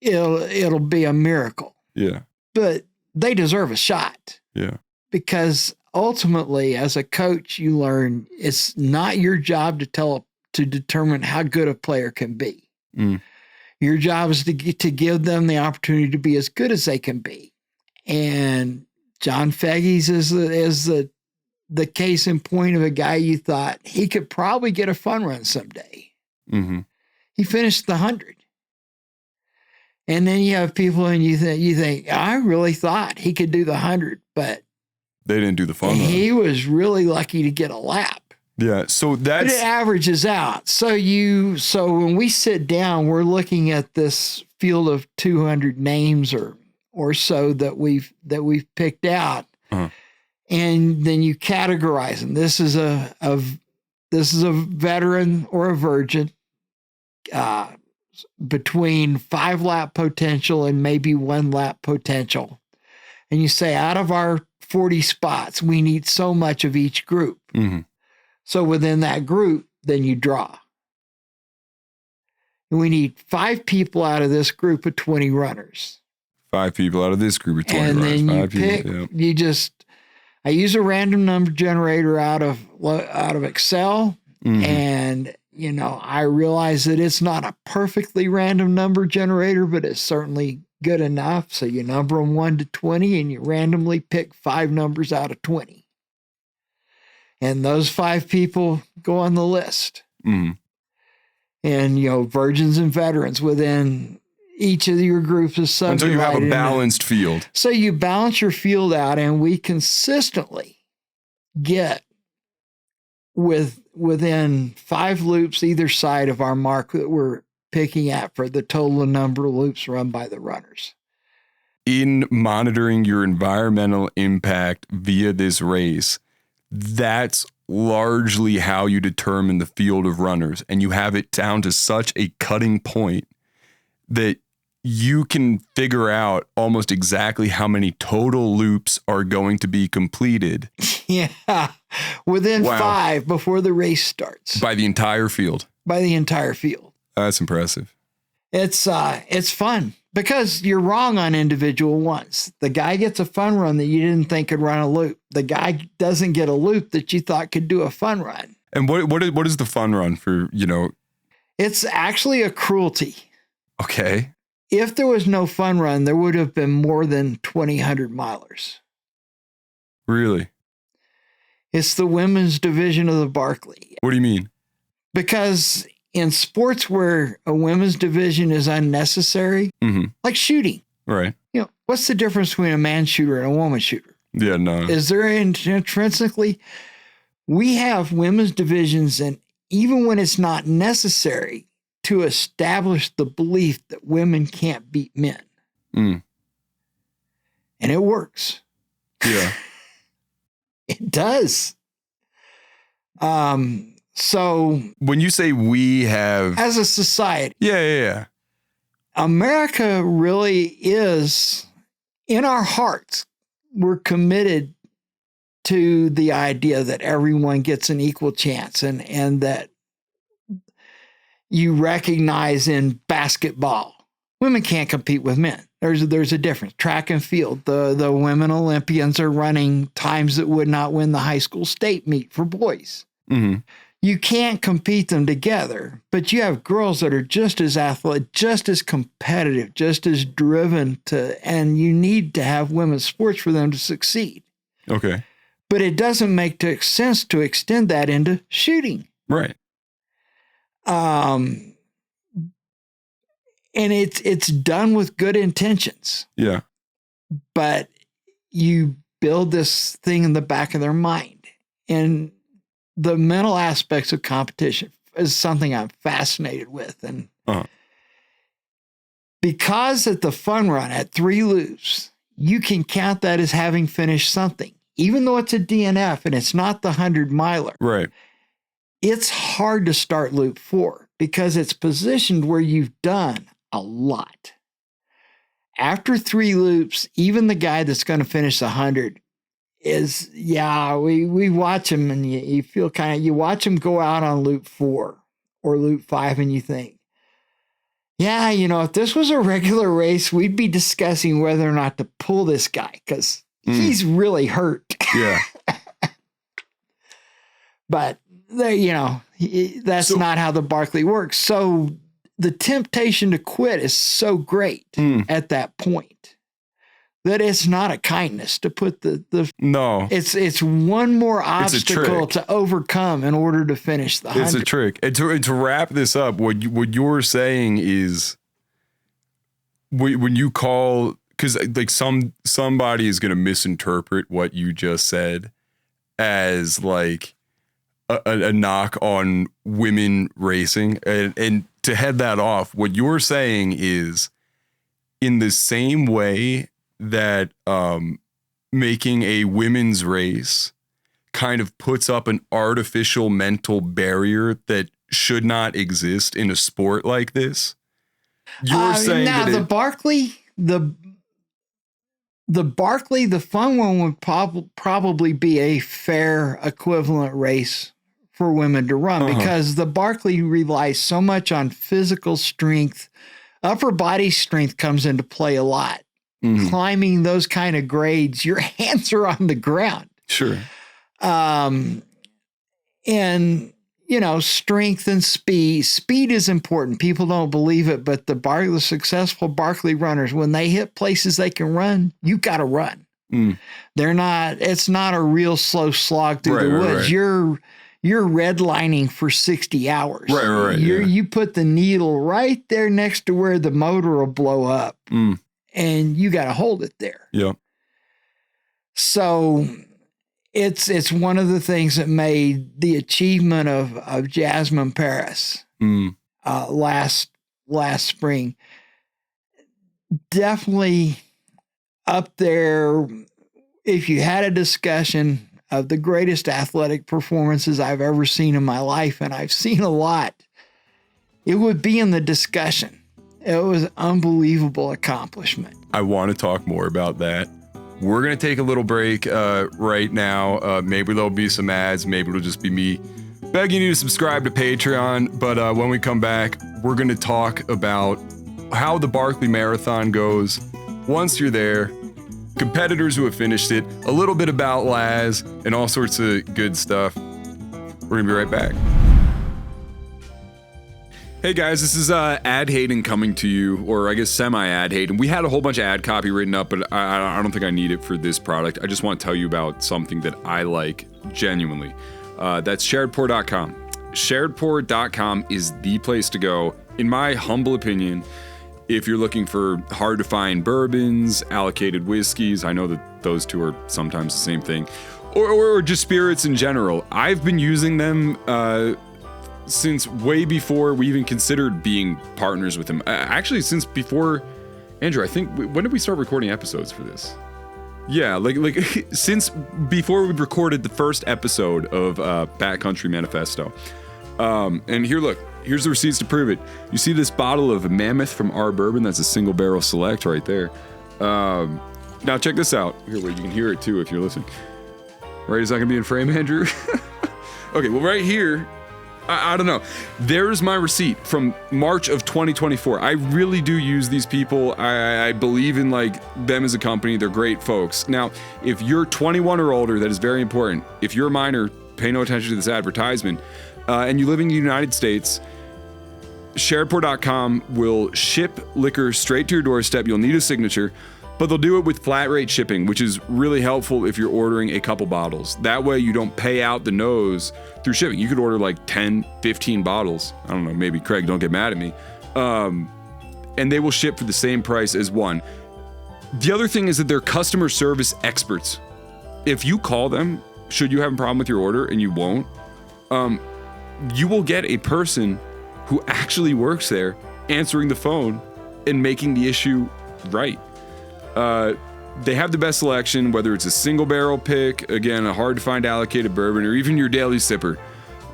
it'll be a miracle. Yeah. But they deserve a shot. Yeah. Because ultimately, as a coach, you learn it's not your job to determine how good a player can be. Mm. Your job is to give them the opportunity to be as good as they can be. And John Feggies is the case in point of a guy you thought he could probably get a fun run someday. Mm-hmm. He finished the 100. And then you have people and you think, I really thought he could do the 100, but they didn't do the fun run. He was really lucky to get a lap. Yeah. So but it averages out. So when we sit down, we're looking at this field of 200 names or so that we've picked out. Uh-huh. And then you categorize them. This is a veteran or a virgin, between 5 lap potential and maybe 1 lap potential. And you say, out of our 40 spots, we need so much of each group. Mm-hmm. So within that group, then you draw. And we need 5 people out of this group of 20 runners. 5 people out of this group of 20 and runners. Then you 5 pick, people, yeah. I use a random number generator out of Excel. Mm-hmm. And, I realize that it's not a perfectly random number generator, but it's certainly good enough. So you number them 1 to 20 and you randomly pick 5 numbers out of 20. And those 5 people go on the list. Mm-hmm. And, virgins and veterans within each of your groups is subdivided. Until you have a balanced field. So you balance your field out, and we consistently get within 5 loops either side of our mark that we're picking at for the total number of loops run by the runners. In monitoring your environmental impact via this race, that's largely how you determine the field of runners. And you have it down to such a cutting point that you can figure out almost exactly how many total loops are going to be completed. Yeah. Within 5 before the race starts. By the entire field. That's impressive. It's fun because you're wrong on individual ones. The guy gets a fun run that you didn't think could run a loop. The guy doesn't get a loop that you thought could do a fun run. And what is the fun run for, It's actually a cruelty. Okay. If there was no fun run, there would have been more than 2,000 milers. Really? It's the women's division of the Barkley. What do you mean? Because in sports where a women's division is unnecessary, like shooting, right? What's the difference between a man shooter and a woman shooter? Yeah, no. Is there intrinsically? We have women's divisions, and even when it's not necessary, to establish the belief that women can't beat men. And it works. Yeah. It does. So when you say we have, as a society, yeah. America really is, in our hearts, we're committed to the idea that everyone gets an equal chance, and that you recognize in basketball, women can't compete with men. There's a difference. Track and field, the women Olympians are running times that would not win the high school state meet for boys. You can't compete them together, but you have girls that are just as athletic, just as competitive, just as driven and you need to have women's sports for them to succeed. Okay. But it doesn't make sense to extend that into shooting. Right. And it's done with good intentions. Yeah. But you build this thing in the back of their mind. And the mental aspects of competition is something I'm fascinated with. And because at the fun run at 3 loops, you can count that as having finished something, even though it's a DNF and it's not the 100-miler. Right. It's hard to start loop 4 because it's positioned where you've done a lot. After 3 loops, even the guy that's going to finish 100 is, we watch him and you feel you watch him go out on loop 4 or loop 5 and you think, if this was a regular race, we'd be discussing whether or not to pull this guy because he's really hurt. Yeah. But that's not how the Barkley works. So the temptation to quit is so great at that point that it's not a kindness to put no. It's one more obstacle to overcome in order to finish the 100. It's a trick. And to wrap this up, what you're saying is when you call, because like somebody is going to misinterpret what you just said as like a knock on women racing, and to head that off, what you're saying is in the same way that making a women's race kind of puts up an artificial mental barrier that should not exist in a sport like this. You're saying now that the Barkley, the fun one would probably be a fair equivalent race for women to run because the Barkley relies so much on physical strength. Upper body strength comes into play a lot. Climbing those kind of grades, your hands are on the ground. Sure. And, strength and speed. Speed is important. People don't believe it, but the successful Barkley runners, when they hit places they can run, you got to run. It's not a real slow slog through the woods. Right. You're redlining for 60 hours. Right. You put the needle right there next to where the motor will blow up. And you got to hold it there. Yeah. So it's one of the things that made the achievement of Jasmine Paris last spring definitely up there. If you had a discussion of the greatest athletic performances I've ever seen in my life, and I've seen a lot, it would be in the discussion. It was an unbelievable accomplishment. I want to talk more about that. We're going to take a little break right now. Maybe there'll be some ads. Maybe it'll just be me begging you to subscribe to Patreon. But when we come back, we're going to talk about how the Barkley Marathon goes once you're there, competitors who have finished it, a little bit about Laz, and all sorts of good stuff. We're going to be right back. Hey guys, this is Ad Hayden coming to you, or I guess semi-Ad Hayden. We had a whole bunch of ad copy written up, but I don't think I need it for this product. I just want to tell you about something that I like genuinely. That's sharedpour.com. Sharedpour.com is the place to go, in my humble opinion, if you're looking for hard-to-find bourbons, allocated whiskeys. I know that those two are sometimes the same thing. Or just spirits in general. I've been using them since way before we even considered being partners with him. Actually, since before, Andrew, I think, when did we start recording episodes for this? Yeah, like since before we recorded the first episode of Backcountry Manifesto. And here, look, here's the receipts to prove it. You see this bottle of Mammoth from our bourbon? That's a single barrel select right there. Now check this out. Here, wait, you can hear it too if you're listening. Right, is that gonna be in frame, Andrew? Okay, well right here, I don't know. There's my receipt from March of 2024. I really do use these people. I believe in like them as a company. They're great folks. Now, if you're 21 or older, that is very important. If you're a minor, pay no attention to this advertisement. And you live in the United States, sharedpour.com will ship liquor straight to your doorstep. You'll need a signature, but they'll do it with flat rate shipping, which is really helpful if you're ordering a couple bottles. That way you don't pay out the nose through shipping. You could order like 10, 15 bottles. I don't know, maybe Craig, don't get mad at me. And they will ship for the same price as one. The other thing is that they're customer service experts. If you call them, should you have a problem with your order, and you won't, you will get a person who actually works there answering the phone and making the issue right. They have the best selection, whether it's a single barrel pick, again, a hard to find allocated bourbon, or even your daily sipper.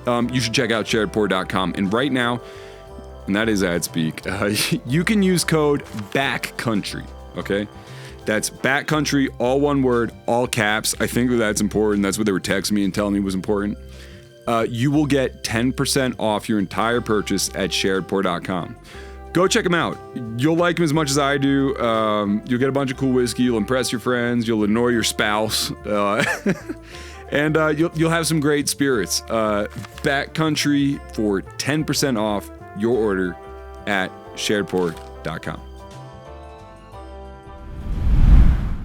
You should check out sharedpour.com. And right now, and that is ad speak, you can use code BACKCOUNTRY, okay? That's Backcountry, all one word, all caps. I think that's important. That's what they were texting me and telling me was important. You will get 10% off your entire purchase at sharedpour.com. Go check them out. You'll like them as much as I do. You'll get a bunch of cool whiskey. You'll impress your friends. You'll annoy your spouse. And you'll have some great spirits. Backcountry for 10% off your order at sharedpour.com.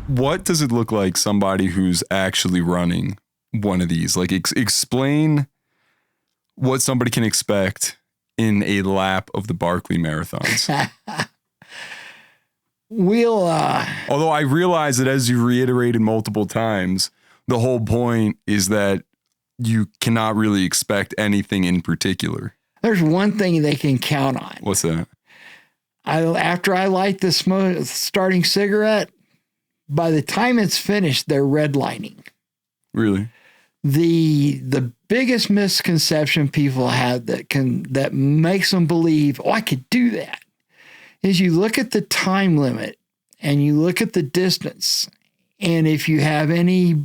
What does it look like somebody who's actually running one of these? Like, explain what somebody can expect in a lap of the Barkley Marathons. Although I realize that, as you reiterated multiple times, the whole point is that you cannot really expect anything in particular. There's one thing they can count on. What's that? After I light the starting cigarette, by the time it's finished, they're redlining. Really? The biggest misconception people have that makes them believe, oh, I could do that, is you look at the time limit and you look at the distance. And if you have any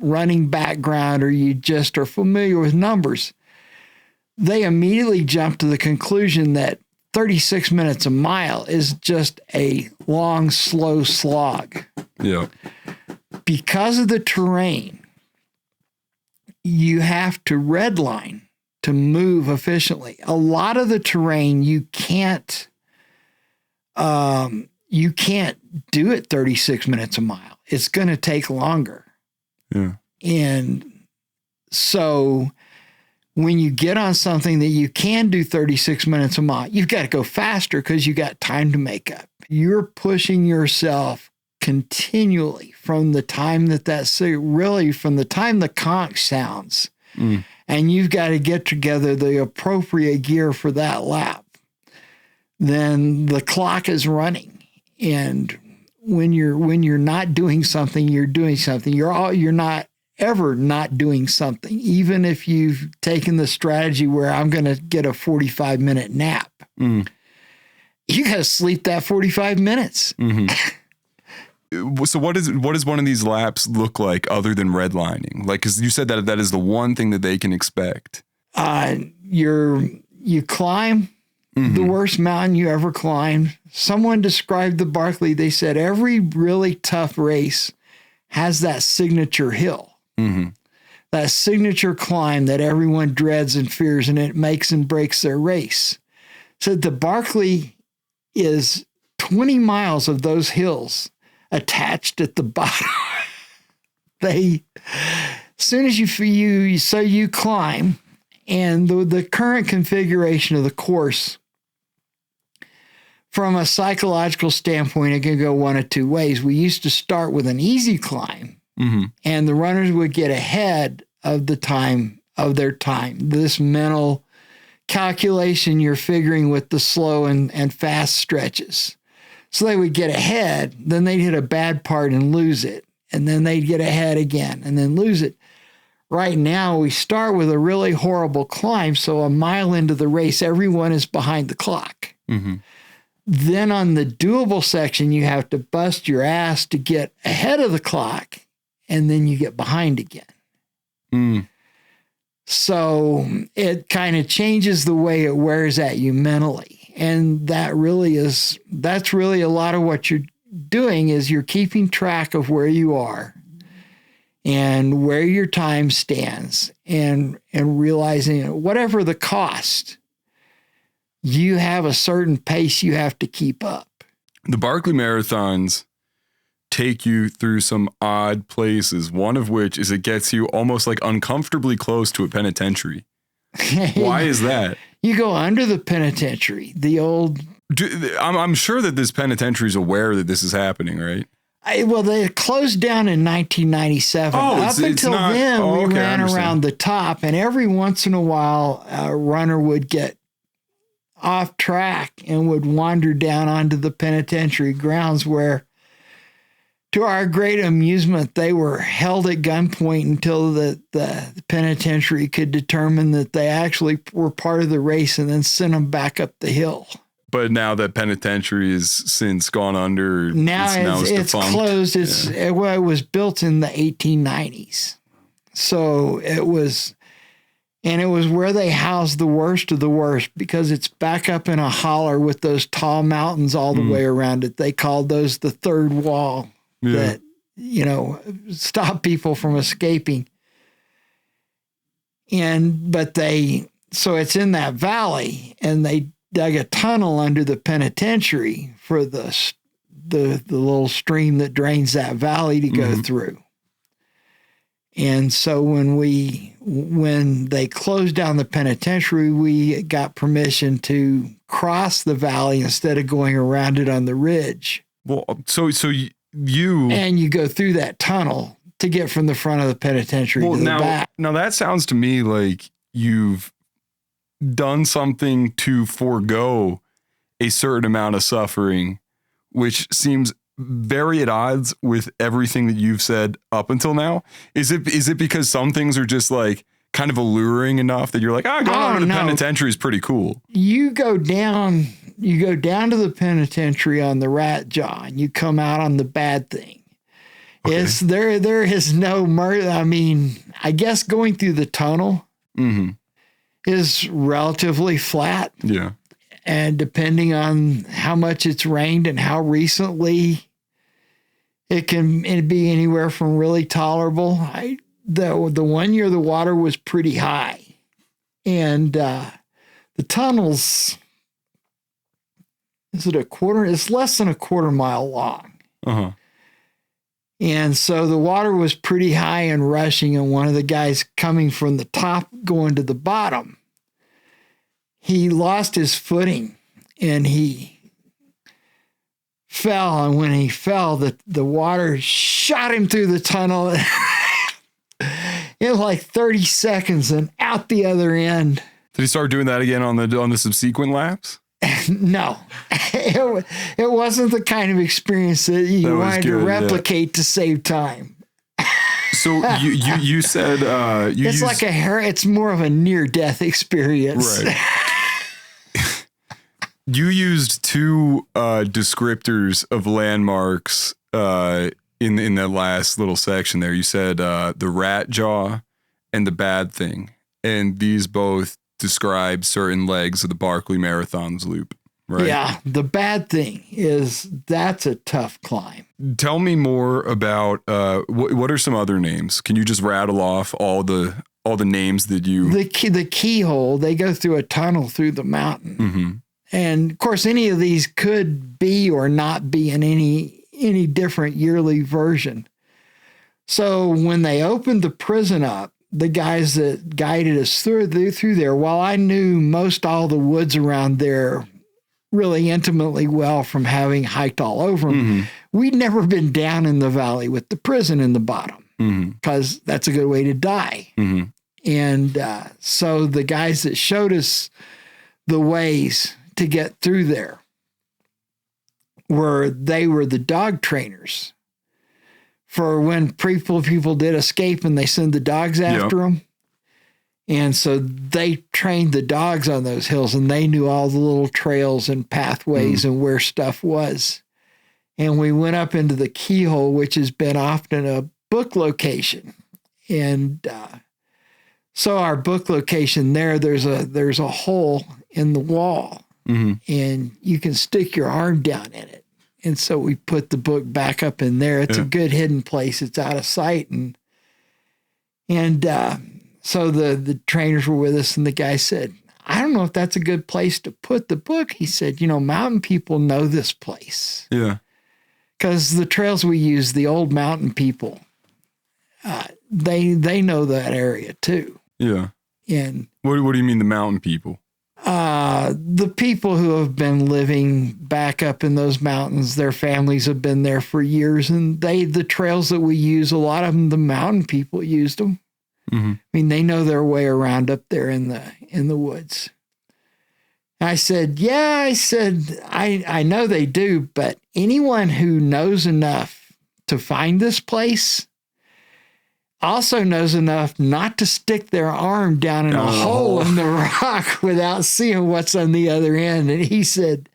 running background or you just are familiar with numbers, they immediately jump to the conclusion that 36 minutes a mile is just a long, slow slog. Yeah. Because of the terrain, you have to redline to move efficiently. A lot of the terrain you can't do it 36 minutes a mile. It's going to take longer. Yeah. And so when you get on something that you can do 36 minutes a mile, you've got to go faster because you got time to make up. You're pushing yourself continually from the time from the time the conch sounds, and you've got to get together the appropriate gear for that lap. Then the clock is running, and when you're not doing something, you're doing something. You're not ever not doing something, even if you've taken the strategy where I'm going to get a 45-minute nap. you got to sleep that 45 minutes. Mm-hmm. So what does one of these laps look like other than redlining? Like, because you said that is the one thing that they can expect. You climb the worst mountain you ever climbed. Someone described the Barkley. They said every really tough race has that signature hill, that signature climb that everyone dreads and fears, and it makes and breaks their race. So the Barkley is 20 miles of those hills attached at the bottom. As soon as you climb, and the current configuration of the course, from a psychological standpoint, it can go one of two ways. We used to start with an easy climb, and the runners would get ahead of their time. This mental calculation you're figuring with the slow and fast stretches. So they would get ahead, then they'd hit a bad part and lose it. And then they'd get ahead again and then lose it. Right now, we start with a really horrible climb. So a mile into the race, everyone is behind the clock. Then on the doable section, you have to bust your ass to get ahead of the clock, and then you get behind again. So it kind of changes the way it wears at you mentally. And that's really a lot of what you're doing is you're keeping track of where you are and where your time stands and realizing whatever the cost, you have a certain pace you have to keep up. The Barkley Marathons take you through some odd places, one of which is it gets you almost like uncomfortably close to a penitentiary. Why is that? You go under the penitentiary, I'm sure that this penitentiary is aware that this is happening, right? They closed down in 1997. Up until then, we ran around the top, and every once in a while, a runner would get off track and would wander down onto the penitentiary grounds where, to our great amusement, they were held at gunpoint until the penitentiary could determine that they actually were part of the race and then send them back up the hill. But now that penitentiary is since gone under. Now it's closed. It was built in the 1890s. So it was where they housed the worst of the worst because it's back up in a holler with those tall mountains all the way around it. They called those the third wall that, stop people from escaping. So it's in that valley, and they dug a tunnel under the penitentiary for the little stream that drains that valley to go through. And so when they closed down the penitentiary, we got permission to cross the valley instead of going around it on the ridge. Well, so you go through that tunnel to get from the front of the penitentiary to the back. Now that sounds to me like you've done something to forego a certain amount of suffering, which seems very at odds with everything that you've said up until now. Is it because some things are just like kind of alluring enough that you're like, going on to the penitentiary is pretty cool? You go down to the penitentiary on the rat jaw, and you come out on the bad thing. Okay. There is no murder. I mean, I guess going through the tunnel is relatively flat. Yeah. And depending on how much it's rained and how recently, it can be anywhere from really tolerable. The 1 year the water was pretty high, and the tunnels, it's less than a quarter mile long. And so the water was pretty high and rushing, and one of the guys coming from the top going to the bottom, he lost his footing and he fell. And when he fell, the water shot him through the tunnel in like 30 seconds and out the other end. Did he start doing that again on the subsequent laps? No, it wasn't the kind of experience that you wanted to replicate to save time. So you said it's more of a near-death experience. Right. You used two descriptors of landmarks in that last little section there. You said the rat jaw and the bad thing. And these both describe certain legs of the Barkley Marathons loop, right? Yeah. The bad thing is that's a tough climb. Tell me more about what are some other names? Can you just rattle off all the names that you... The keyhole, they go through a tunnel through the mountain. Mm-hmm. And of course, any of these could be or not be in any different yearly version. So when they opened the prison up, the guys that guided us through there, while I knew most all the woods around there really intimately well from having hiked all over them, Mm-hmm. we'd never been down in the valley with the prison in the bottom because that's a good way to die. Mm-hmm. And so the guys that showed us the ways to get through there were the dog trainers for when people did escape and they send the dogs after them. And so they trained the dogs on those hills and they knew all the little trails and pathways and where stuff was. And we went up into the keyhole, which has been often a book location. And so our book location there's a hole in the wall and you can stick your arm down in it. And so we put the book back up in there. It's a good hidden place. It's out of sight. And so the trainers were with us and the guy said, I don't know if that's a good place to put the book. He said, mountain people know this place. Yeah. Because the trails we use, the old mountain people, they know that area too. Yeah. And what do you mean the mountain people? The people who have been living back up in those mountains, their families have been there for years, and the trails that we use, a lot of them, the mountain people used them. Mm-hmm. I mean, they know their way around up there in the woods. I said, I know they do, but anyone who knows enough to find this place also knows enough not to stick their arm down in a hole in the rock without seeing what's on the other end. And he said,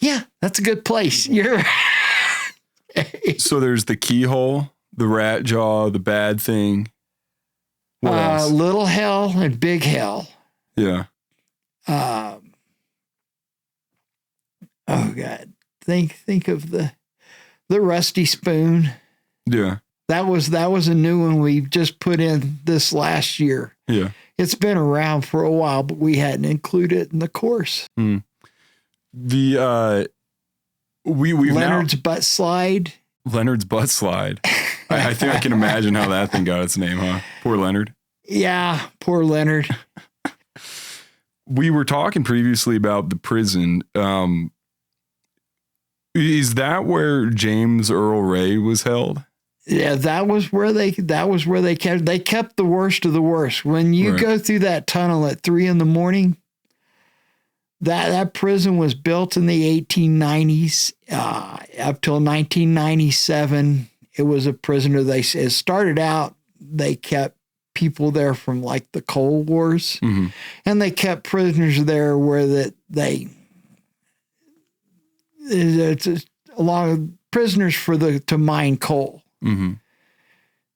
yeah, that's a good place. You're So there's the keyhole, the rat jaw, the bad thing. What else? Little hell and big hell. Yeah. Oh God. Think of the rusty spoon. Yeah. That was a new one we just put in this last year. Yeah. It's been around for a while, but we hadn't included it in the course. Mm. We've Leonard's butt slide. Leonard's butt slide. I think I can imagine how that thing got its name, huh? Poor Leonard. Yeah, poor Leonard. We were talking previously about the prison. Is that where James Earl Ray was held? Yeah, that was where they kept the worst of the worst. When you go through that tunnel at 3 a.m, that prison was built in the 1890s up till 1997. It was a prisoner. It started out, they kept people there from like the Cold Wars, and they kept prisoners there where it's along prisoners to mine coal. Mm-hmm.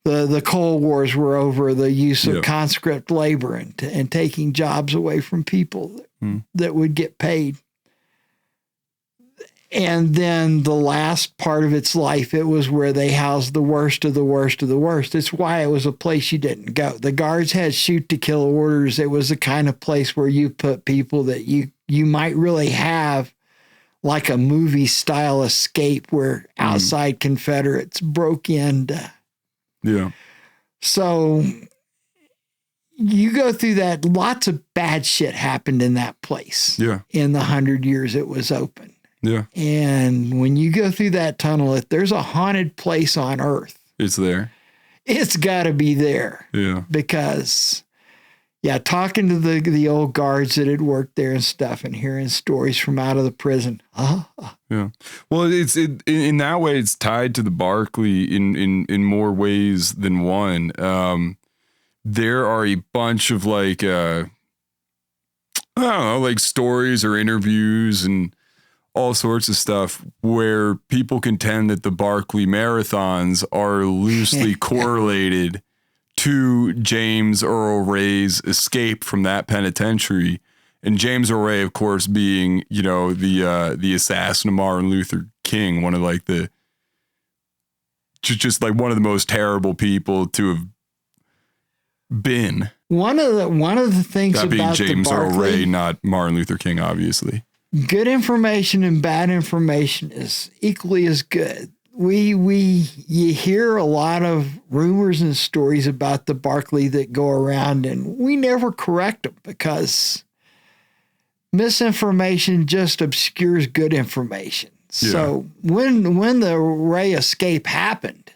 The Cold Wars were over the use of conscript labor and taking jobs away from people that would get paid. And then the last part of its life, it was where they housed the worst of the worst of the worst. It's why it was a place you didn't go. The guards had shoot to kill orders. It was the kind of place where you put people that you might really have like a movie style escape where outside Confederates broke in. So you go through that. Lots of bad shit happened in that place. Yeah. In the 100 years it was open. Yeah. And when you go through that tunnel, if there's a haunted place on earth, it's there. It's got to be there. Yeah. Because talking to the old guards that had worked there and stuff and hearing stories from out of the prison. Yeah. Well, in that way, it's tied to the Barkley in more ways than one. There are a bunch of like, I don't know, like stories or interviews and all sorts of stuff where people contend that the Barkley Marathons are loosely correlated to James Earl Ray's escape from that penitentiary. And James Earl Ray, of course, being, you know, the assassin of Martin Luther King, one of like the just like one of the most terrible people to have been. One of the things that being about James the Barkley, Earl Ray, not Martin Luther King, obviously. Good information and bad information is equally as good. You hear a lot of rumors and stories about the Barkley that go around, and we never correct them because misinformation just obscures good information. Yeah. So when the Ray escape happened,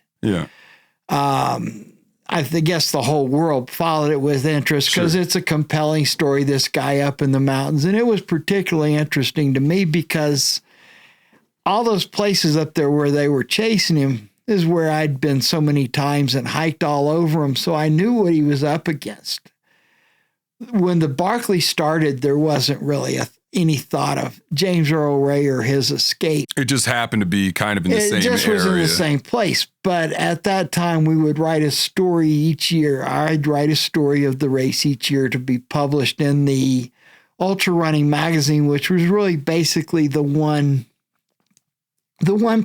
I guess the whole world followed it with interest because it's a compelling story, this guy up in the mountains. And it was particularly interesting to me because all those places up there where they were chasing him is where I'd been so many times and hiked all over him. So I knew what he was up against. When the Barkley started, there wasn't really any thought of James Earl Ray or his escape. It just happened to be kind of in the same area. It just was in the same place. But at that time, we would write a story each year. I'd write a story of the race each year to be published in the Ultra Running magazine, which was really basically the one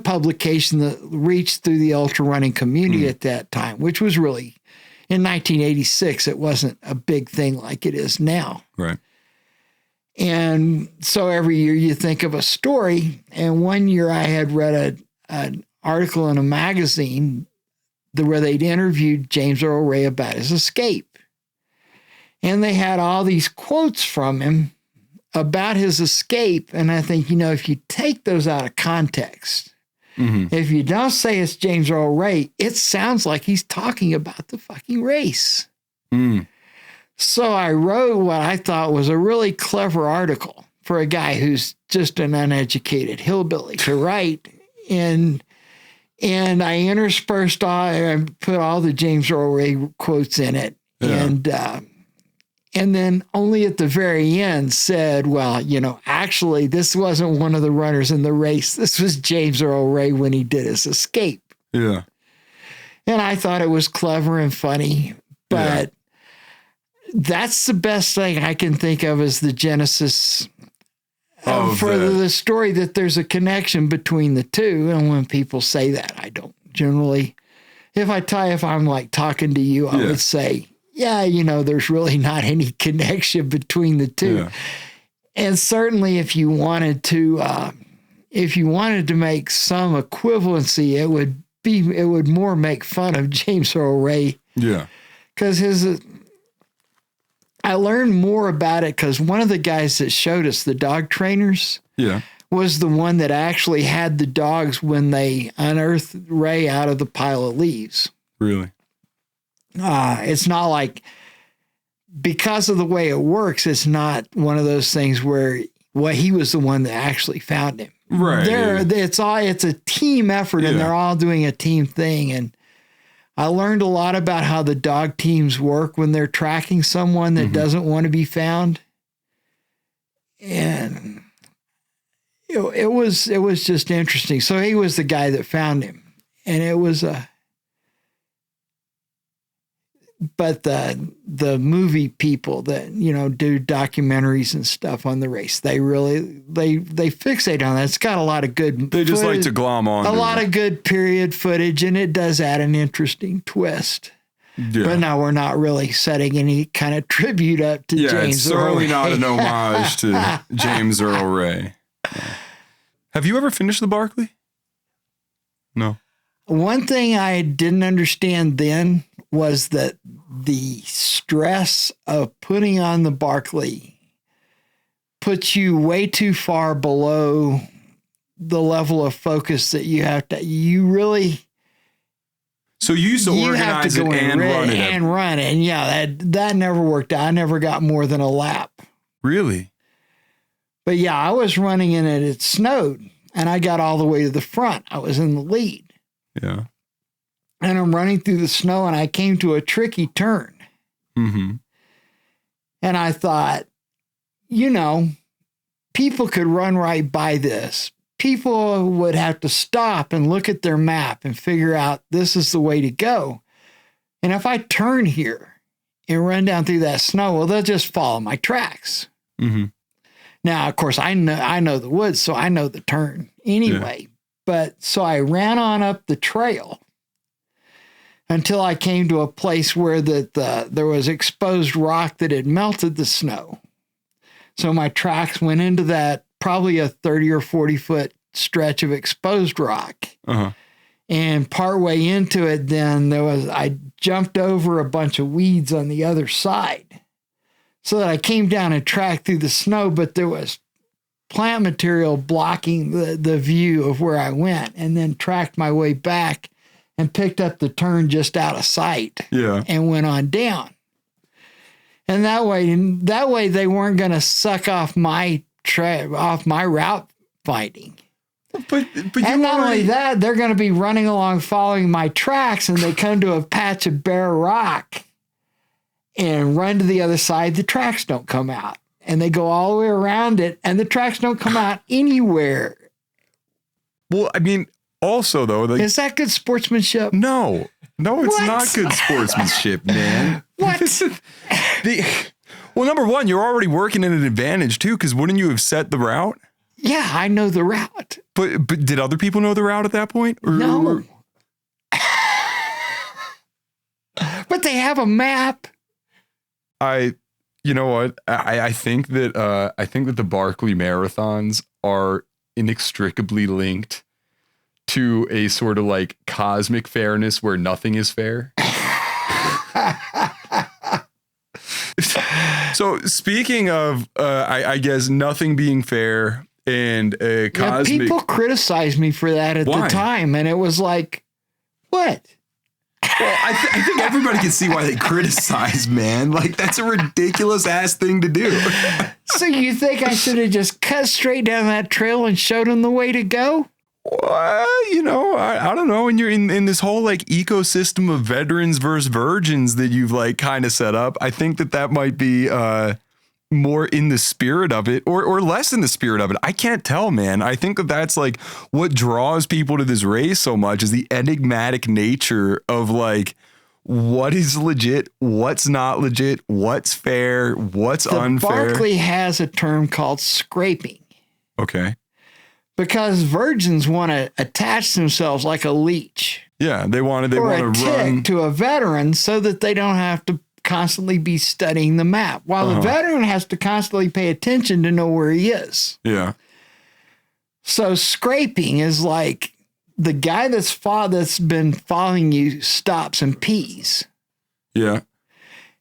publication that reached through the ultra running community at that time, which was really, in 1986, it wasn't a big thing like it is now. Right. And so every year you think of a story. And one year I had read an article in a magazine where they'd interviewed James Earl Ray about his escape. And they had all these quotes from him about his escape. And I think, if you take those out of context, if you don't say it's James Earl Ray, it sounds like he's talking about the fucking race. So I wrote what I thought was a really clever article for a guy who's just an uneducated hillbilly to write. And I interspersed I put all the James Earl Ray quotes in it. Yeah. And then only at the very end said, well, actually, this wasn't one of the runners in the race. This was James Earl Ray when he did his escape. Yeah. And I thought it was clever and funny, but that's the best thing I can think of as the genesis for the story, that there's a connection between the two. And when people say that, I don't generally, if I'm like talking to you, I would say, there's really not any connection between the two. Yeah. And certainly if you wanted to make some equivalency, it would more make fun of James Earl Ray. Yeah. Because I learned more about it because one of the guys that showed us, the dog trainers, was the one that actually had the dogs when they unearthed Ray out of the pile of leaves. Really? It's not like, because of the way it works, it's not one of those things where he was the one that actually found him. Right. It's a team effort, and they're all doing a team thing. And I learned a lot about how the dog teams work when they're tracking someone that doesn't want to be found. And it was just interesting. So he was the guy that found him, and it was but the movie people that, do documentaries and stuff on the race, they fixate on that. It's got a lot of good They just footage, like to glom on. A lot of good period footage, and it does add an interesting twist. Yeah. But no, we're not really setting any kind of tribute up to James Earl Ray. It's certainly not an homage to James Earl Ray. No. Have you ever finished the Barkley? No. One thing I didn't understand then was that the stress of putting on the Barkley puts you way too far below the level of focus that you have to. So you used to organize it and run it. And run it. And that never worked out. I never got more than a lap. Really? But I was running in it. It snowed, and I got all the way to the front. I was in the lead. Yeah. And I'm running through the snow, and I came to a tricky turn. And I thought, you know, people could run right by this. People would have to stop and look at their map and figure out this is the way to go. And if I turn here and run down through that snow, well, they'll just follow my tracks. Mm-hmm. Now, of course, I know the woods, so I know the turn anyway. Yeah. But so I ran on up the trail until I came to a place where there was exposed rock that had melted the snow. So my tracks went into that probably a 30 or 40 foot stretch of exposed rock. Uh-huh. And partway into it, then I jumped over a bunch of weeds on the other side so that I came down and tracked through the snow, but there was plant material blocking the view of where I went, and then tracked my way back and picked up the turn just out of sight. Yeah. And went on down. And that way they weren't going to suck off my route finding. But and not only that, they're going to be running along following my tracks, and they come to a patch of bare rock and run to the other side. The tracks don't come out, and they go all the way around it, and the tracks don't come out anywhere. Well, I mean, also though, is that good sportsmanship? No, it's not good sportsmanship, man. What? Well, number one, you're already working at an advantage too, because wouldn't you have set the route? Yeah, I know the route. But did other people know the route at that point? No. But they have a map. You know what? I think that the Barkley Marathons are inextricably linked to a sort of like cosmic fairness where nothing is fair. So speaking of, I guess nothing being fair and cosmic. Yeah, people criticized me for that at the time, and it was like, what? Well, I think everybody can see why they criticize, man. Like, that's a ridiculous ass thing to do. So you think I should have just cut straight down that trail and showed them the way to go? Well, you know, I don't know. And you're in this whole like ecosystem of veterans versus virgins that you've like kind of set up. I think that might be more in the spirit of it or less in the spirit of it. I can't tell, man. I think that's like what draws people to this race so much is the enigmatic nature of like what is legit, what's not legit, what's fair, what's unfair. Barkley has a term called scraping. Okay. Because virgins want to attach themselves like a leech. Yeah, they want to run to a veteran so that they don't have to constantly be studying the map, while the veteran has to constantly pay attention to know where he is. Yeah. So scraping is like the guy that's been following you stops and pees. Yeah.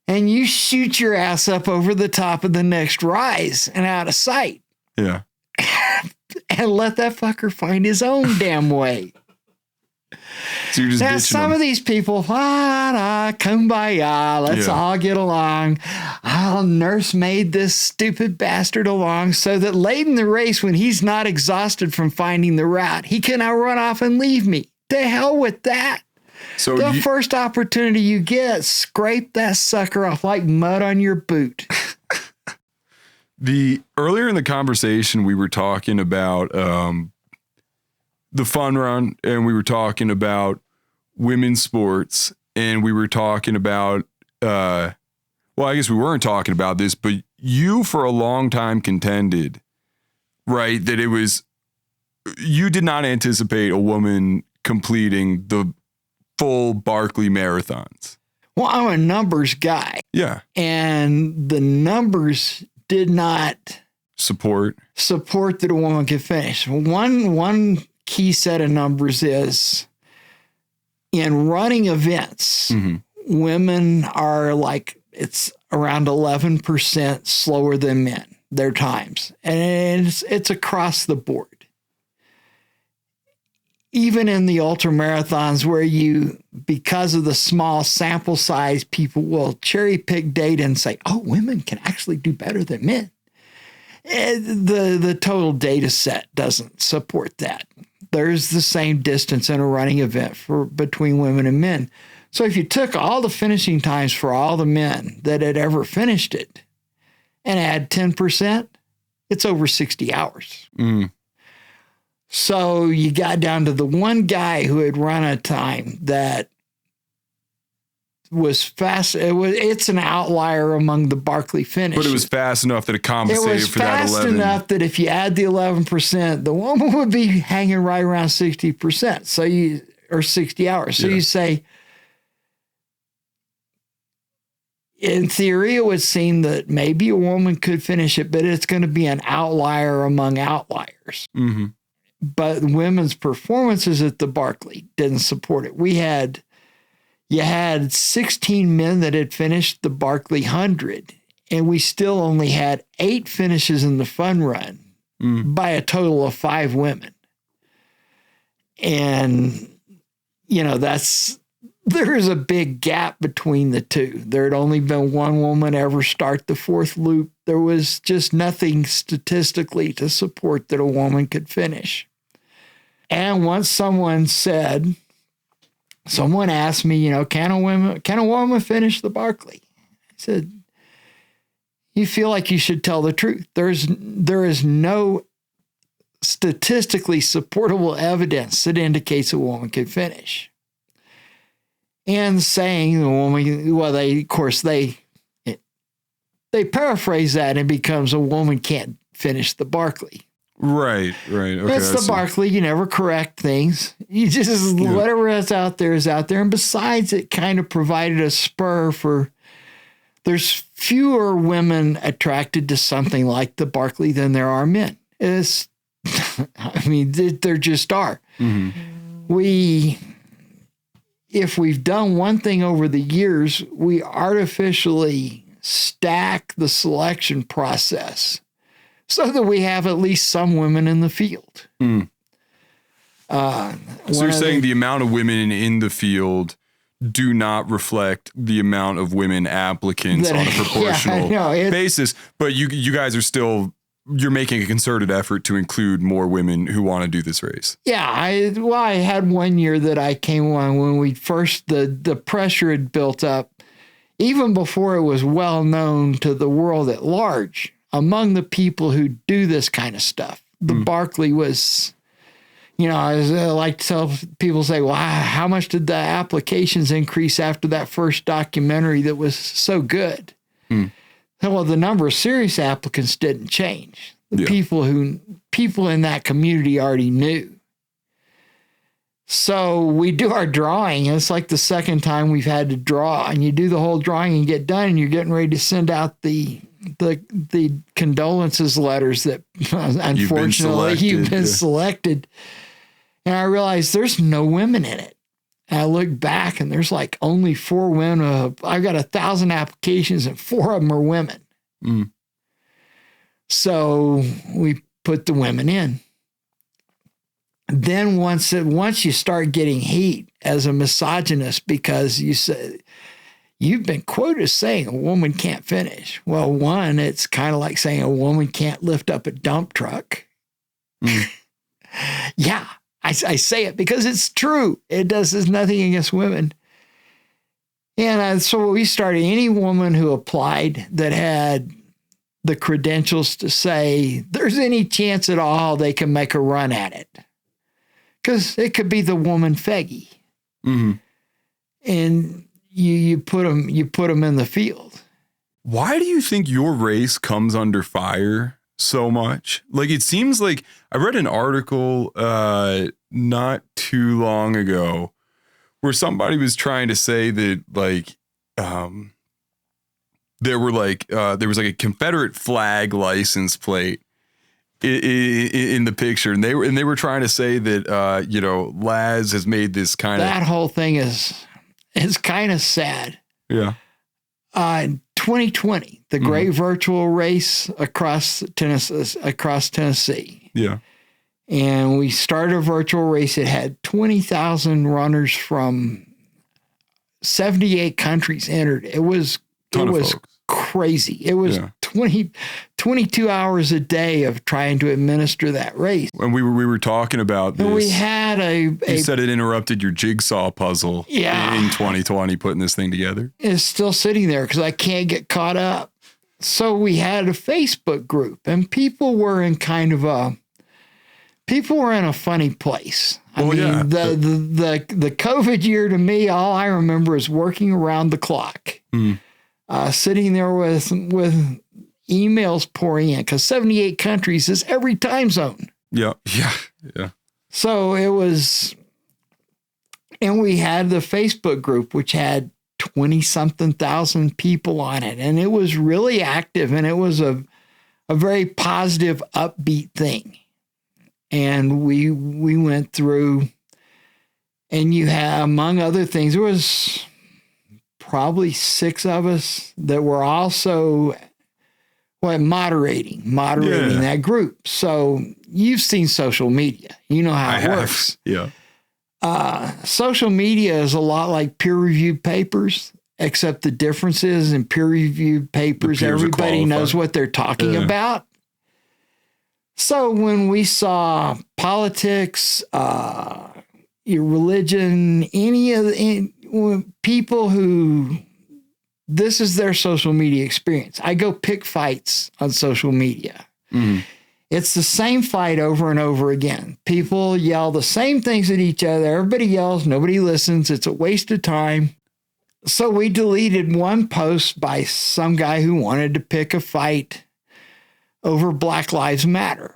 And you shoot your ass up over the top of the next rise and out of sight. Yeah. And let that fucker find his own damn way. So you're just now, some of these people, kumbaya, let's all get along. I'll nursemaid this stupid bastard along so that late in the race, when he's not exhausted from finding the route, he can now run off and leave me. To hell with that. So the first opportunity you get, scrape that sucker off like mud on your boot. Earlier in the conversation, we were talking about the fun run, and we were talking about women's sports, and we were talking about, well, I guess we weren't talking about this, but you for a long time contended, right, that you did not anticipate a woman completing the full Barkley Marathons. Well, I'm a numbers guy. Yeah. And the numbers did not support that a woman could finish. One key set of numbers is in running events, women are like, it's around 11% slower than men, their times. And it's across the board. Even in the ultra marathons where because of the small sample size, people will cherry pick data and say, oh, women can actually do better than men. And the total data set doesn't support that. There's the same distance in a running event between women and men. So if you took all the finishing times for all the men that had ever finished it and add 10%, it's over 60 hours. So you got down to the one guy who had run a time that was fast. It's an outlier among the Barkley finishes. But it was fast enough that it compensated for that 11. It was fast enough that if you add the 11%, the woman would be hanging right around 60%. Or 60 hours. So you say, in theory, it would seem that maybe a woman could finish it, but it's going to be an outlier among outliers. But women's performances at the Barkley didn't support it. You had 16 men that had finished the Barkley 100, and we still only had 8 finishes in the fun run by a total of 5 women. And, there is a big gap between the two. There had only been one woman ever start the 4th loop. There was just nothing statistically to support that a woman could finish. And once someone asked me, can a woman finish the Barkley? I said, you feel like you should tell the truth. There is no statistically supportable evidence that indicates a woman can finish. And saying the woman, well, they paraphrase that and it becomes a woman can't finish the Barkley. Right. Okay, it's the Barkley. You never correct things. You just, whatever is out there is out there. And besides, it kind of provided a spur for, there's fewer women attracted to something like the Barkley than there are men. There just are. If we've done one thing over the years, we artificially stack the selection process so that we have at least some women in the field. So you're saying the amount of women in the field do not reflect the amount of women applicants on a proportional basis, but you guys are still, you're making a concerted effort to include more women who want to do this race. Yeah, I had one year that I came on when we first, the pressure had built up, even before it was well known to the world at large, among the people who do this kind of stuff. The Barkley was, I like to tell people, say, well, how much did the applications increase after that first documentary that was so good? Well, the number of serious applicants didn't change. The people in that community already knew. So we do our drawing. It's like the second time we've had to draw, and you do the whole drawing and get done, and you're getting ready to send out the condolences letters that unfortunately you've been selected. And I realized there's no women in it. And I look back and there's like only 4 women. I've got 1,000 applications and 4 of them are women. So we put the women in. Then once you start getting heat as a misogynist because you say, you've been quoted as saying a woman can't finish. Well, one, it's kind of like saying a woman can't lift up a dump truck. Yeah, I say it because it's true. There's nothing against women. And so we started, any woman who applied that had the credentials to say there's any chance at all they can make a run at it. Because it could be the woman Feggy. And you put them in the field. Why do you think your race comes under fire so much? Like, it seems like I read an article not too long ago where somebody was trying to say that there was like a Confederate flag license plate in the picture, and they were trying to say that Laz has made this kind of, that whole thing is kind of sad. Yeah. 2020, the great virtual race across Tennessee. Yeah. And we started a virtual race. It had 20,000 runners from 78 countries entered. It was crazy. It was 22 hours a day of trying to administer that race. And we were talking about this. And we had you said it interrupted your jigsaw puzzle in 2020, putting this thing together. It's still sitting there because I can't get caught up. So we had a Facebook group, and people were in a funny place. The COVID year to me, all I remember is working around the clock, sitting there with emails pouring in, because 78 countries is every time zone. Yeah. So it was, and we had the Facebook group, which had 20-something thousand people on it. And it was really active, and it was a very positive, upbeat thing. And we went through, and you had, among other things, there was probably 6 of us that were also moderating that group. So you've seen social media. You know how it works. Yeah. Social media is a lot like peer-reviewed papers, except the difference is in peer-reviewed papers, everybody knows what they're talking about. So when we saw politics, your religion, people who this is their social media experience. I go pick fights on social media. It's the same fight over and over again. People yell the same things at each other. Everybody yells. Nobody listens. It's a waste of time. So we deleted one post by some guy who wanted to pick a fight over Black Lives Matter.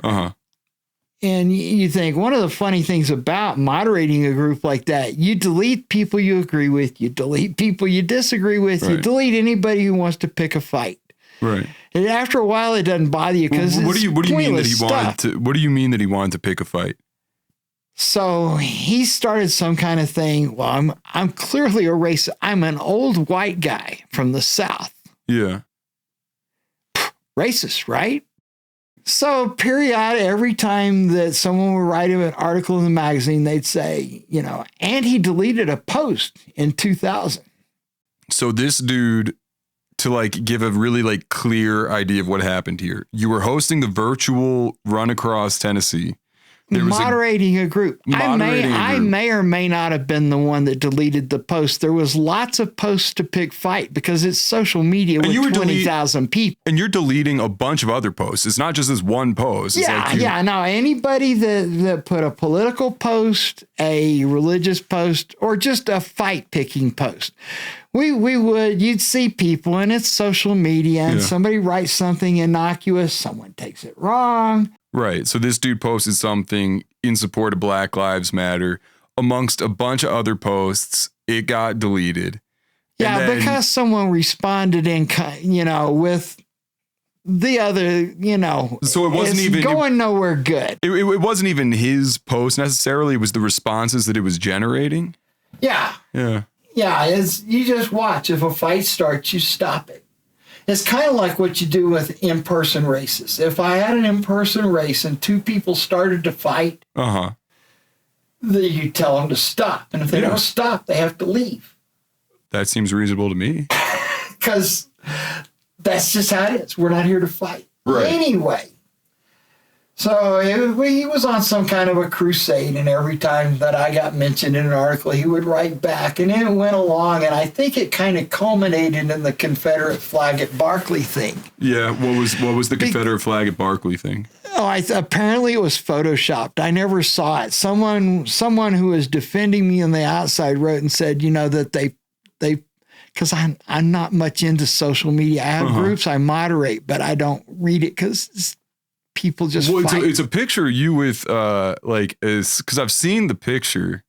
And you think one of the funny things about moderating a group like that, you delete people you agree with, you delete people you disagree with, you delete anybody who wants to pick a fight. Right. And after a while, it doesn't bother you because what do you mean that he stuff. wanted to? What do you mean that he wanted to pick a fight? So he started some kind of thing. Well, I'm clearly a racist. I'm an old white guy from the South. Yeah. Racist, right? So every time that someone would write an article in the magazine, they'd say, and he deleted a post in 2000. So this dude, to give a really clear idea of what happened here, you were hosting a virtual run across Tennessee. Moderating a group. I may or may not have been the one that deleted the post. There was lots of posts to pick fight because it's social media with 20,000 people. And you're deleting a bunch of other posts. It's not just this one post. It's No, anybody that put a political post, a religious post, or just a fight picking post. You'd see people, and it's social media, and somebody writes something innocuous, someone takes it wrong. Right. So this dude posted something in support of Black Lives Matter amongst a bunch of other posts. It got deleted. Yeah, because someone responded with the other, so it wasn't even going nowhere good. It wasn't even his post necessarily. It was the responses that it was generating. Yeah. Yeah. Yeah. You just watch. If a fight starts, you stop it. It's kind of like what you do with in-person races. If I had an in-person race and 2 people started to fight, you tell them to stop. And if they don't stop, they have to leave. That seems reasonable to me. Because that's just how it is. We're not here to fight. Right. Anyway. So he was on some kind of a crusade, and every time that I got mentioned in an article, he would write back, and it went along, and I think it kind of culminated in the Confederate flag at Barkley thing. Yeah, what was the Confederate flag at Barkley thing? Apparently it was photoshopped. I never saw it. Someone who was defending me on the outside wrote and said, that they because I'm not much into social media. I have groups I moderate, but I don't read it because people just fight. It's a picture of you with because I've seen the picture,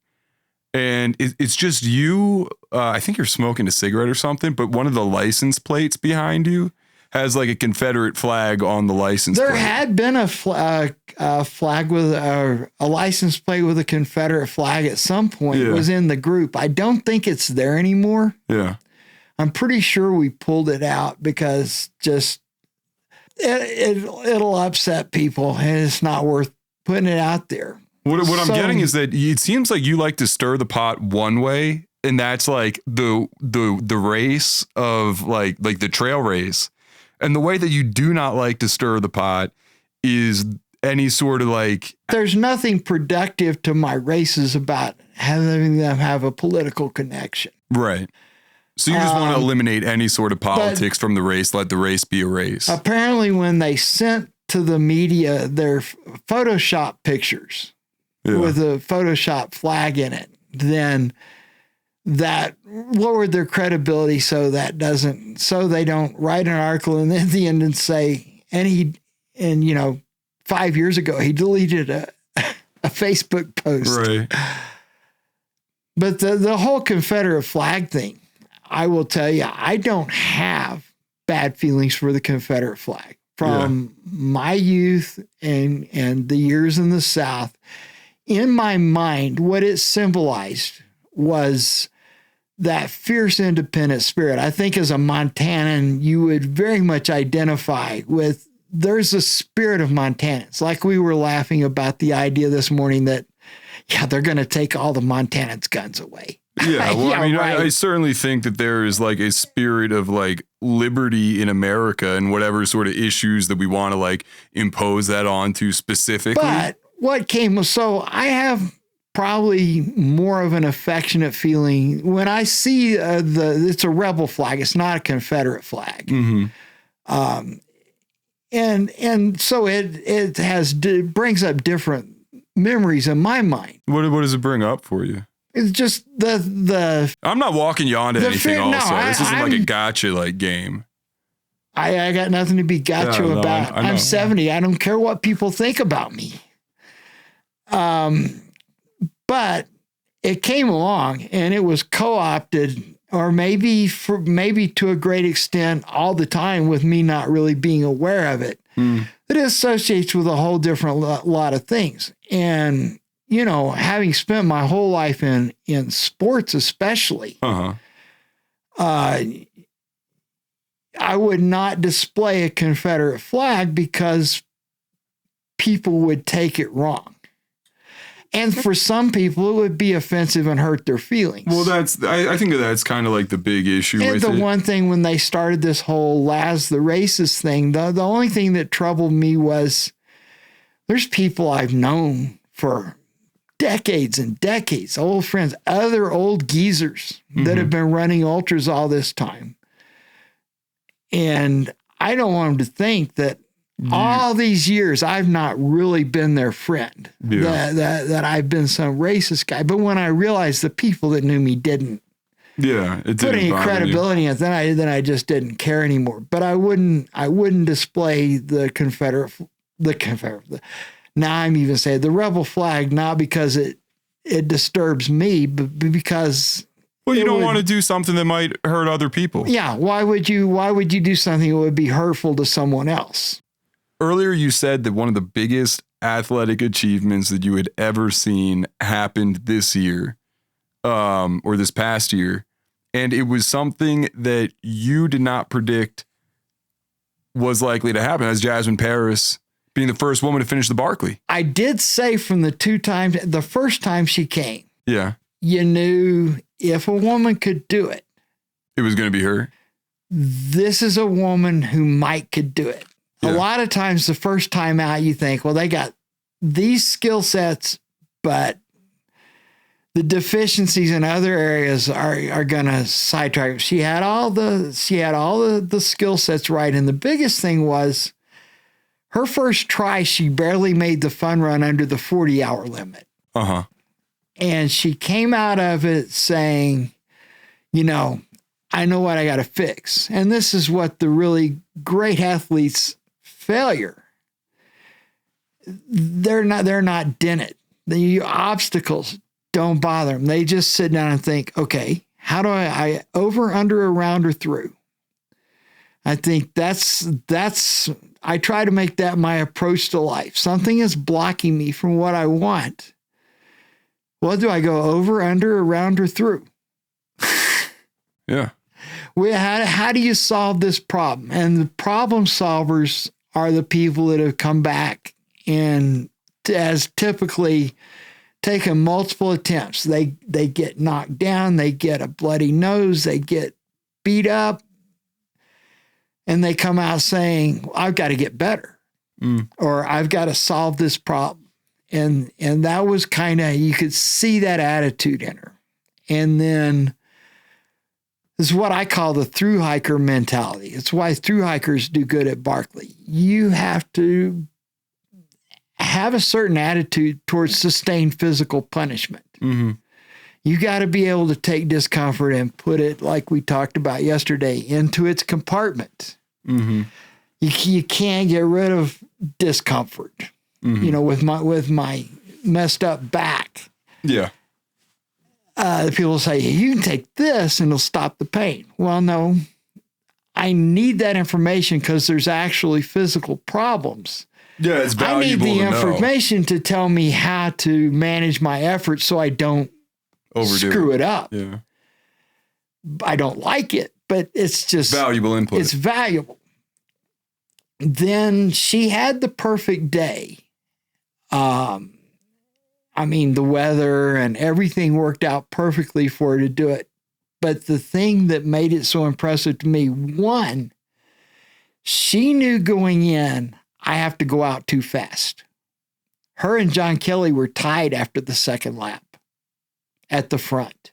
and it's just you. I think you're smoking a cigarette or something, but one of the license plates behind you has a Confederate flag on the license plate. There had been a flag with a license plate with a Confederate flag at some point. It was in the group. I don't think it's there anymore. Yeah. I'm pretty sure we pulled it out because it'll upset people, and it's not worth putting it out there. What I'm getting is that it seems like you like to stir the pot one way, and that's the race of the trail race, and the way that you do not like to stir the pot is any sort of There's nothing productive to my races about having them have a political connection. Right. So you just want to eliminate any sort of politics from the race, let the race be a race. Apparently when they sent to the media their Photoshop pictures with a Photoshop flag in it, then that lowered their credibility so they don't write an article and at the end and say, and 5 years ago, he deleted a Facebook post. Right. But the whole Confederate flag thing, I will tell you, I don't have bad feelings for the Confederate flag from my youth and the years in the South. In my mind, what it symbolized was that fierce independent spirit. I think as a Montanan, you would very much identify with, there's a spirit of Montanans. Like we were laughing about the idea this morning that, they're going to take all the Montanans' guns away. Yeah, well, I certainly think that there is like a spirit of like liberty in America and whatever sort of issues that we want to like impose that onto specifically. But what came, so I have probably more of an affectionate feeling when I see it's a rebel flag. It's not a Confederate flag. Mm-hmm. And so it brings up different memories in my mind. What does it bring up for you? It's just the. I'm not walking you onto anything. This isn't like a gotcha like game. I got nothing to be gotcha about. I'm 70. I don't care what people think about me. But it came along and it was co-opted, or maybe to a great extent all the time with me not really being aware of it. It associates with a whole different lot of things. And, having spent my whole life in sports especially, I would not display a Confederate flag because people would take it wrong. And for some people, it would be offensive and hurt their feelings. Well, I think that's kind of like the big issue with it. One thing when they started this whole Laz the racist thing, the only thing that troubled me was there's people I've known for decades and decades, old friends, other old geezers that have been running ultras all this time. And I don't want them to think that all these years I've not really been their friend, that I've been some racist guy. But when I realized the people that knew me didn't put any credibility in it, then I just didn't care anymore. But I wouldn't display the Confederate. Now I'm even saying the rebel flag, not because it disturbs me, but because. Well, you don't want to do something that might hurt other people. Yeah. Why would you do something that would be hurtful to someone else? Earlier, you said that one of the biggest athletic achievements that you had ever seen happened this year, or this past year. And it was something that you did not predict was likely to happen, as Jasmine Paris being the first woman to finish the Barkley. I did say from the first time she came, you knew if a woman could do it, it was going to be her. This is a woman who could do it. A lot of times the first time out, you think, well, they got these skill sets, but the deficiencies in other areas are going to sidetrack. She had all the skill sets right. And the biggest thing was her first try, she barely made the fun run under the 40-hour limit. And she came out of it saying, I know what I got to fix. And this is what the really great athletes failure. They're not dented. The obstacles don't bother them. They just sit down and think, okay, how do I over, under, around, or through? I think that's I try to make that my approach to life. Something is blocking me from what I want. What do I go over, under, around, or through? How do you solve this problem? And the problem solvers are the people that have come back and as typically taken multiple attempts. They get knocked down, they get a bloody nose, they get beat up, and they come out saying, I've got to get better, or I've got to solve this problem. And that was kind of, you could see that attitude in her. And then This is what I call the thru hiker mentality. It's why thru hikers do good at Barkley. You have to have a certain attitude towards sustained physical punishment. Mm-hmm. You got to be able to take discomfort and put it, like we talked about yesterday, into its compartment. Mm-hmm. You can't get rid of discomfort. Mm-hmm. You know, with my messed up back. Yeah. People say, you can take this and it'll stop the pain. Well, no, I need that information because there's actually physical problems. Yeah, it's valuable. I need the to information to tell me how to manage my efforts so I don't screw it up. Yeah. I don't like it, but it's just valuable input. It's valuable. Then she had the perfect day. I mean, the weather and everything worked out perfectly for her to do it. But the thing that made it so impressive to me, one, she knew going in, I have to go out too fast. Her and John Kelly were tied after the second lap at the front.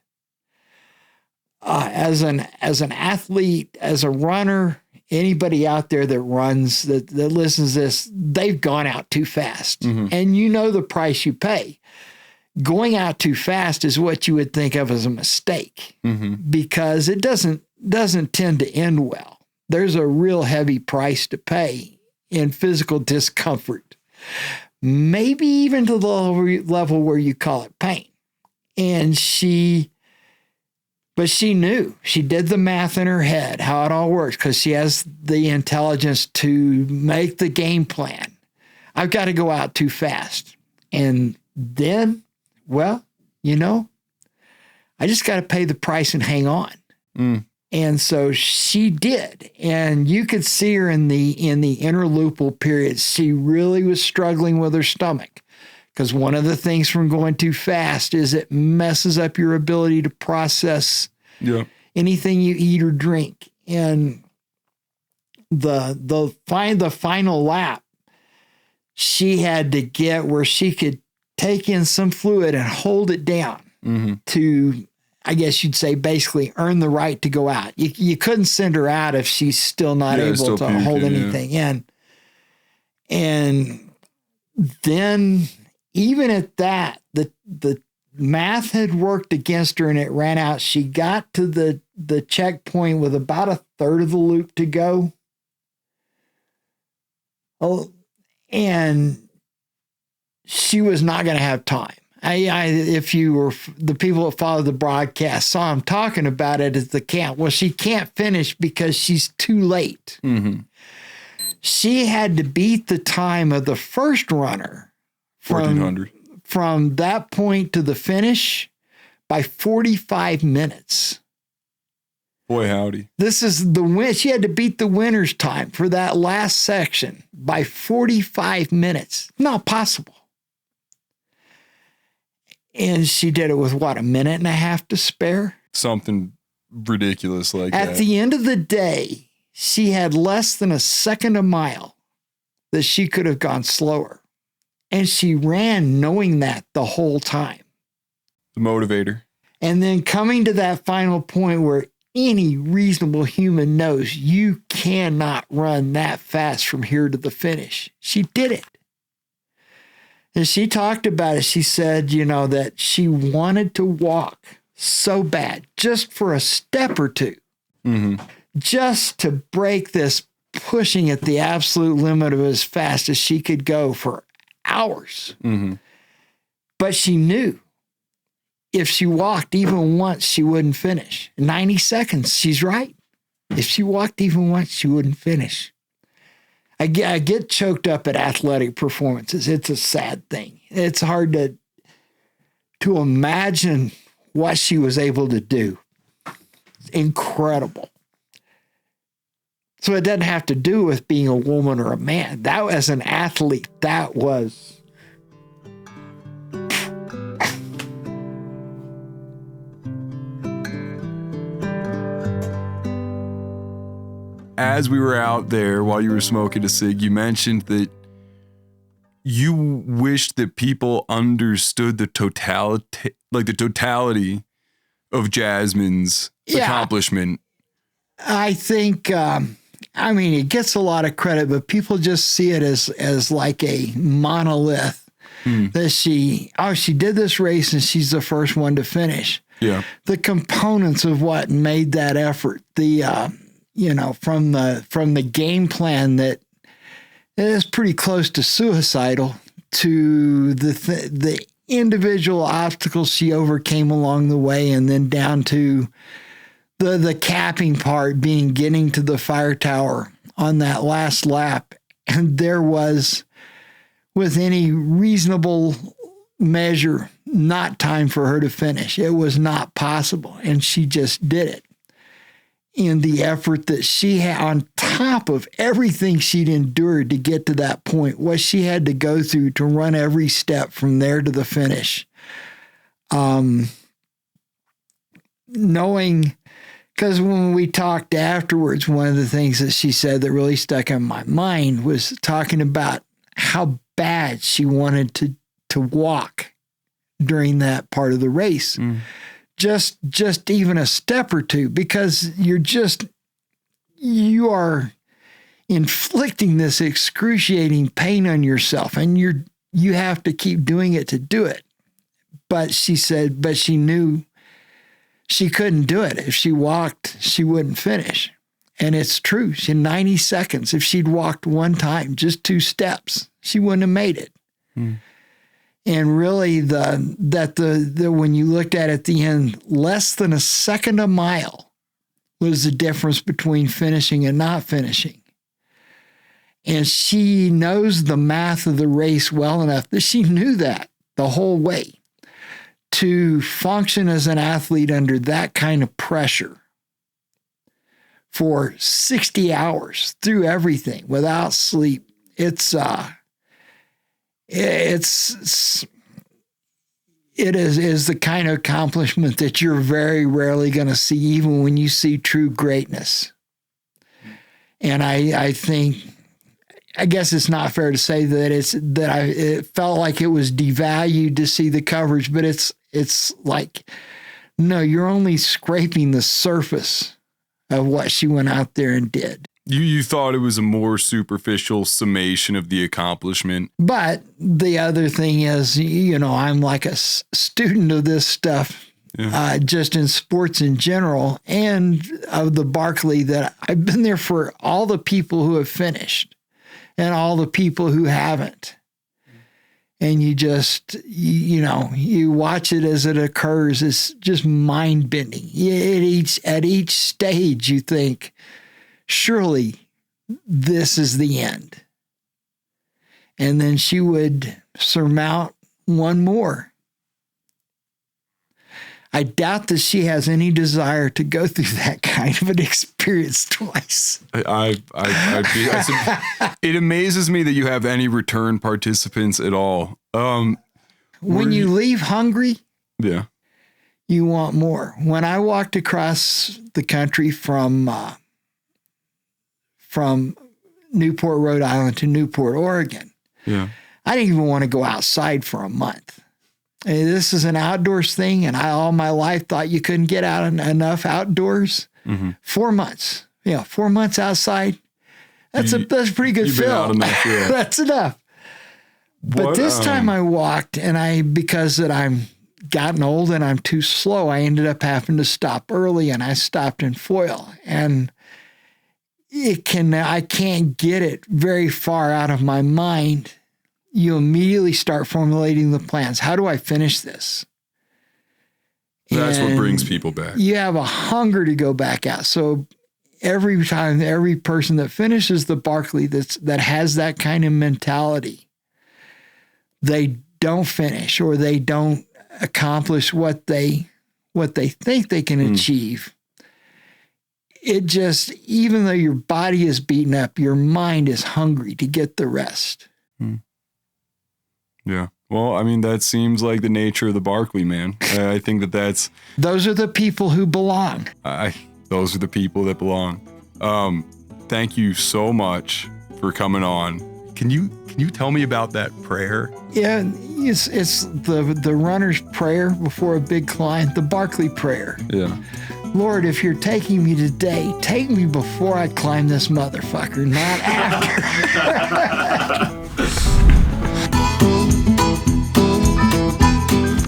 As an athlete, as a runner, anybody out there that runs, that listens to this, they've gone out too fast. Mm-hmm. And you know the price you pay. Going out too fast is what you would think of as a mistake, mm-hmm. because it doesn't tend to end well. There's a real heavy price to pay in physical discomfort, maybe even to the level where you call it pain. And she knew, she did the math in her head, how it all works, because she has the intelligence to make the game plan. I've got to go out too fast. And then, well, you know, I just got to pay the price and hang on. Mm. And so she did. And you could see her in the interlupal period. She really was struggling with her stomach. Because one of the things from going too fast is it messes up your ability to process anything you eat or drink. And the final lap, she had to get where she could take in some fluid and hold it down mm-hmm. to, I guess you'd say, basically earn the right to go out. You couldn't send her out if she's still not able to hold anything in. And then, even at that, the math had worked against her and it ran out. She got to the checkpoint with about a third of the loop to go. Oh, and she was not going to have time. If you were the people that followed the broadcast saw him talking about it at the camp. Well, she can't finish because she's too late. Mm-hmm. She had to beat the time of the first runner. 1400. From that point to the finish by 45 minutes. Boy, howdy. This is the win. She had to beat the winner's time for that last section by 45 minutes. Not possible. And she did it with what, a minute and a half to spare? Something ridiculous like that. At the end of the day, she had less than a second a mile that she could have gone slower. And she ran knowing that the whole time. The motivator. And then coming to that final point where any reasonable human knows you cannot run that fast from here to the finish. She did it. And she talked about it. She said, you know, that she wanted to walk so bad, just for a step or two, mm-hmm. just to break this pushing at the absolute limit of as fast as she could go for hours. Mm-hmm. But she knew if she walked even once, she wouldn't finish. 90 seconds, she's right. If she walked even once, she wouldn't finish. I get choked up at athletic performances. It's a sad thing. It's hard to imagine what she was able to do. It's incredible. So it doesn't have to do with being a woman or a man. That, as an athlete, that was... As we were out there while you were smoking a cig, you mentioned that you wished that people understood the totality of Jasmine's accomplishment. I think, it gets a lot of credit, but people just see it as like a monolith that she did this race and she's the first one to finish. Yeah. The components of what made that effort, from the game plan that is pretty close to suicidal, to the individual obstacles she overcame along the way, and then down to the capping part being getting to the fire tower on that last lap. And there was, with any reasonable measure, not time for her to finish. It was not possible. And she just did it. And the effort that she had on top of everything she'd endured to get to that point, what she had to go through to run every step from there to the finish. Knowing, because when we talked afterwards, one of the things that she said that really stuck in my mind was talking about how bad she wanted to walk during that part of the race. Just even a step or two, because you are inflicting this excruciating pain on yourself, and you have to keep doing it to do it. But she said, but she knew she couldn't do it. If she walked, she wouldn't finish. And it's true. She had 90 seconds. If she'd walked one time, just 2 steps, she wouldn't have made it. And really, when you looked at the end, less than a second a mile was the difference between finishing and not finishing. And she knows the math of the race well enough that she knew that the whole way. To function as an athlete under that kind of pressure for 60 hours through everything without sleep, it is the kind of accomplishment that you're very rarely going to see, even when you see true greatness. And I guess it's not fair to say that it felt like it was devalued to see the coverage, but it's like, no, you're only scraping the surface of what she went out there and did. You thought it was a more superficial summation of the accomplishment. But the other thing is, I'm like a student of this stuff, just in sports in general, and of the Barkley, that I've been there for all the people who have finished and all the people who haven't. And you just, you watch it as it occurs. It's just mind bending. At each stage, you think, surely this is the end. And then she would surmount one more. I doubt that she has any desire to go through that kind of an experience twice. It amazes me that you have any return participants at all. When you leave hungry, you want more. When I walked across the country from Newport, Rhode Island to Newport, Oregon, I didn't even want to go outside for a month. This is an outdoors thing, and I all my life thought you couldn't get out enough outdoors. 4 months. 4 months outside. That's a pretty good fill. That's enough. But this time I walked, and because I'm gotten old and I'm too slow, I ended up having to stop early, and I stopped in Foyle. And I can't get it very far out of my mind. You immediately start formulating the plans. How do I finish this? That's what brings people back. You have a hunger to go back out. So every time, every person that finishes the Barkley that has that kind of mentality, they don't finish, or they don't accomplish what they think they can achieve. It just, even though your body is beaten up, your mind is hungry to get the rest. Yeah. Well, I mean, that seems like the nature of the Barkley, man. I think those are the people who belong. Those are the people that belong. Thank you so much for coming on. Can you tell me about that prayer? Yeah, it's the runner's prayer before a big climb, the Barkley prayer. Yeah. Lord, if you're taking me today, take me before I climb this motherfucker, not after.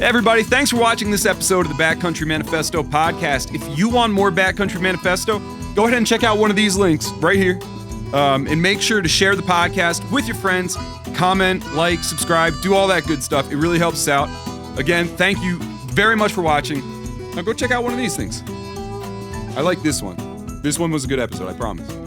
Everybody, thanks for watching this episode of the Backcountry Manifesto podcast. If you want more Backcountry Manifesto, go ahead and check out one of these links right here. And make sure to share the podcast with your friends, comment, like, subscribe, do all that good stuff. It really helps us out. Again, thank you very much for watching. Now go check out one of these things. I like this one. This one was a good episode, I promise.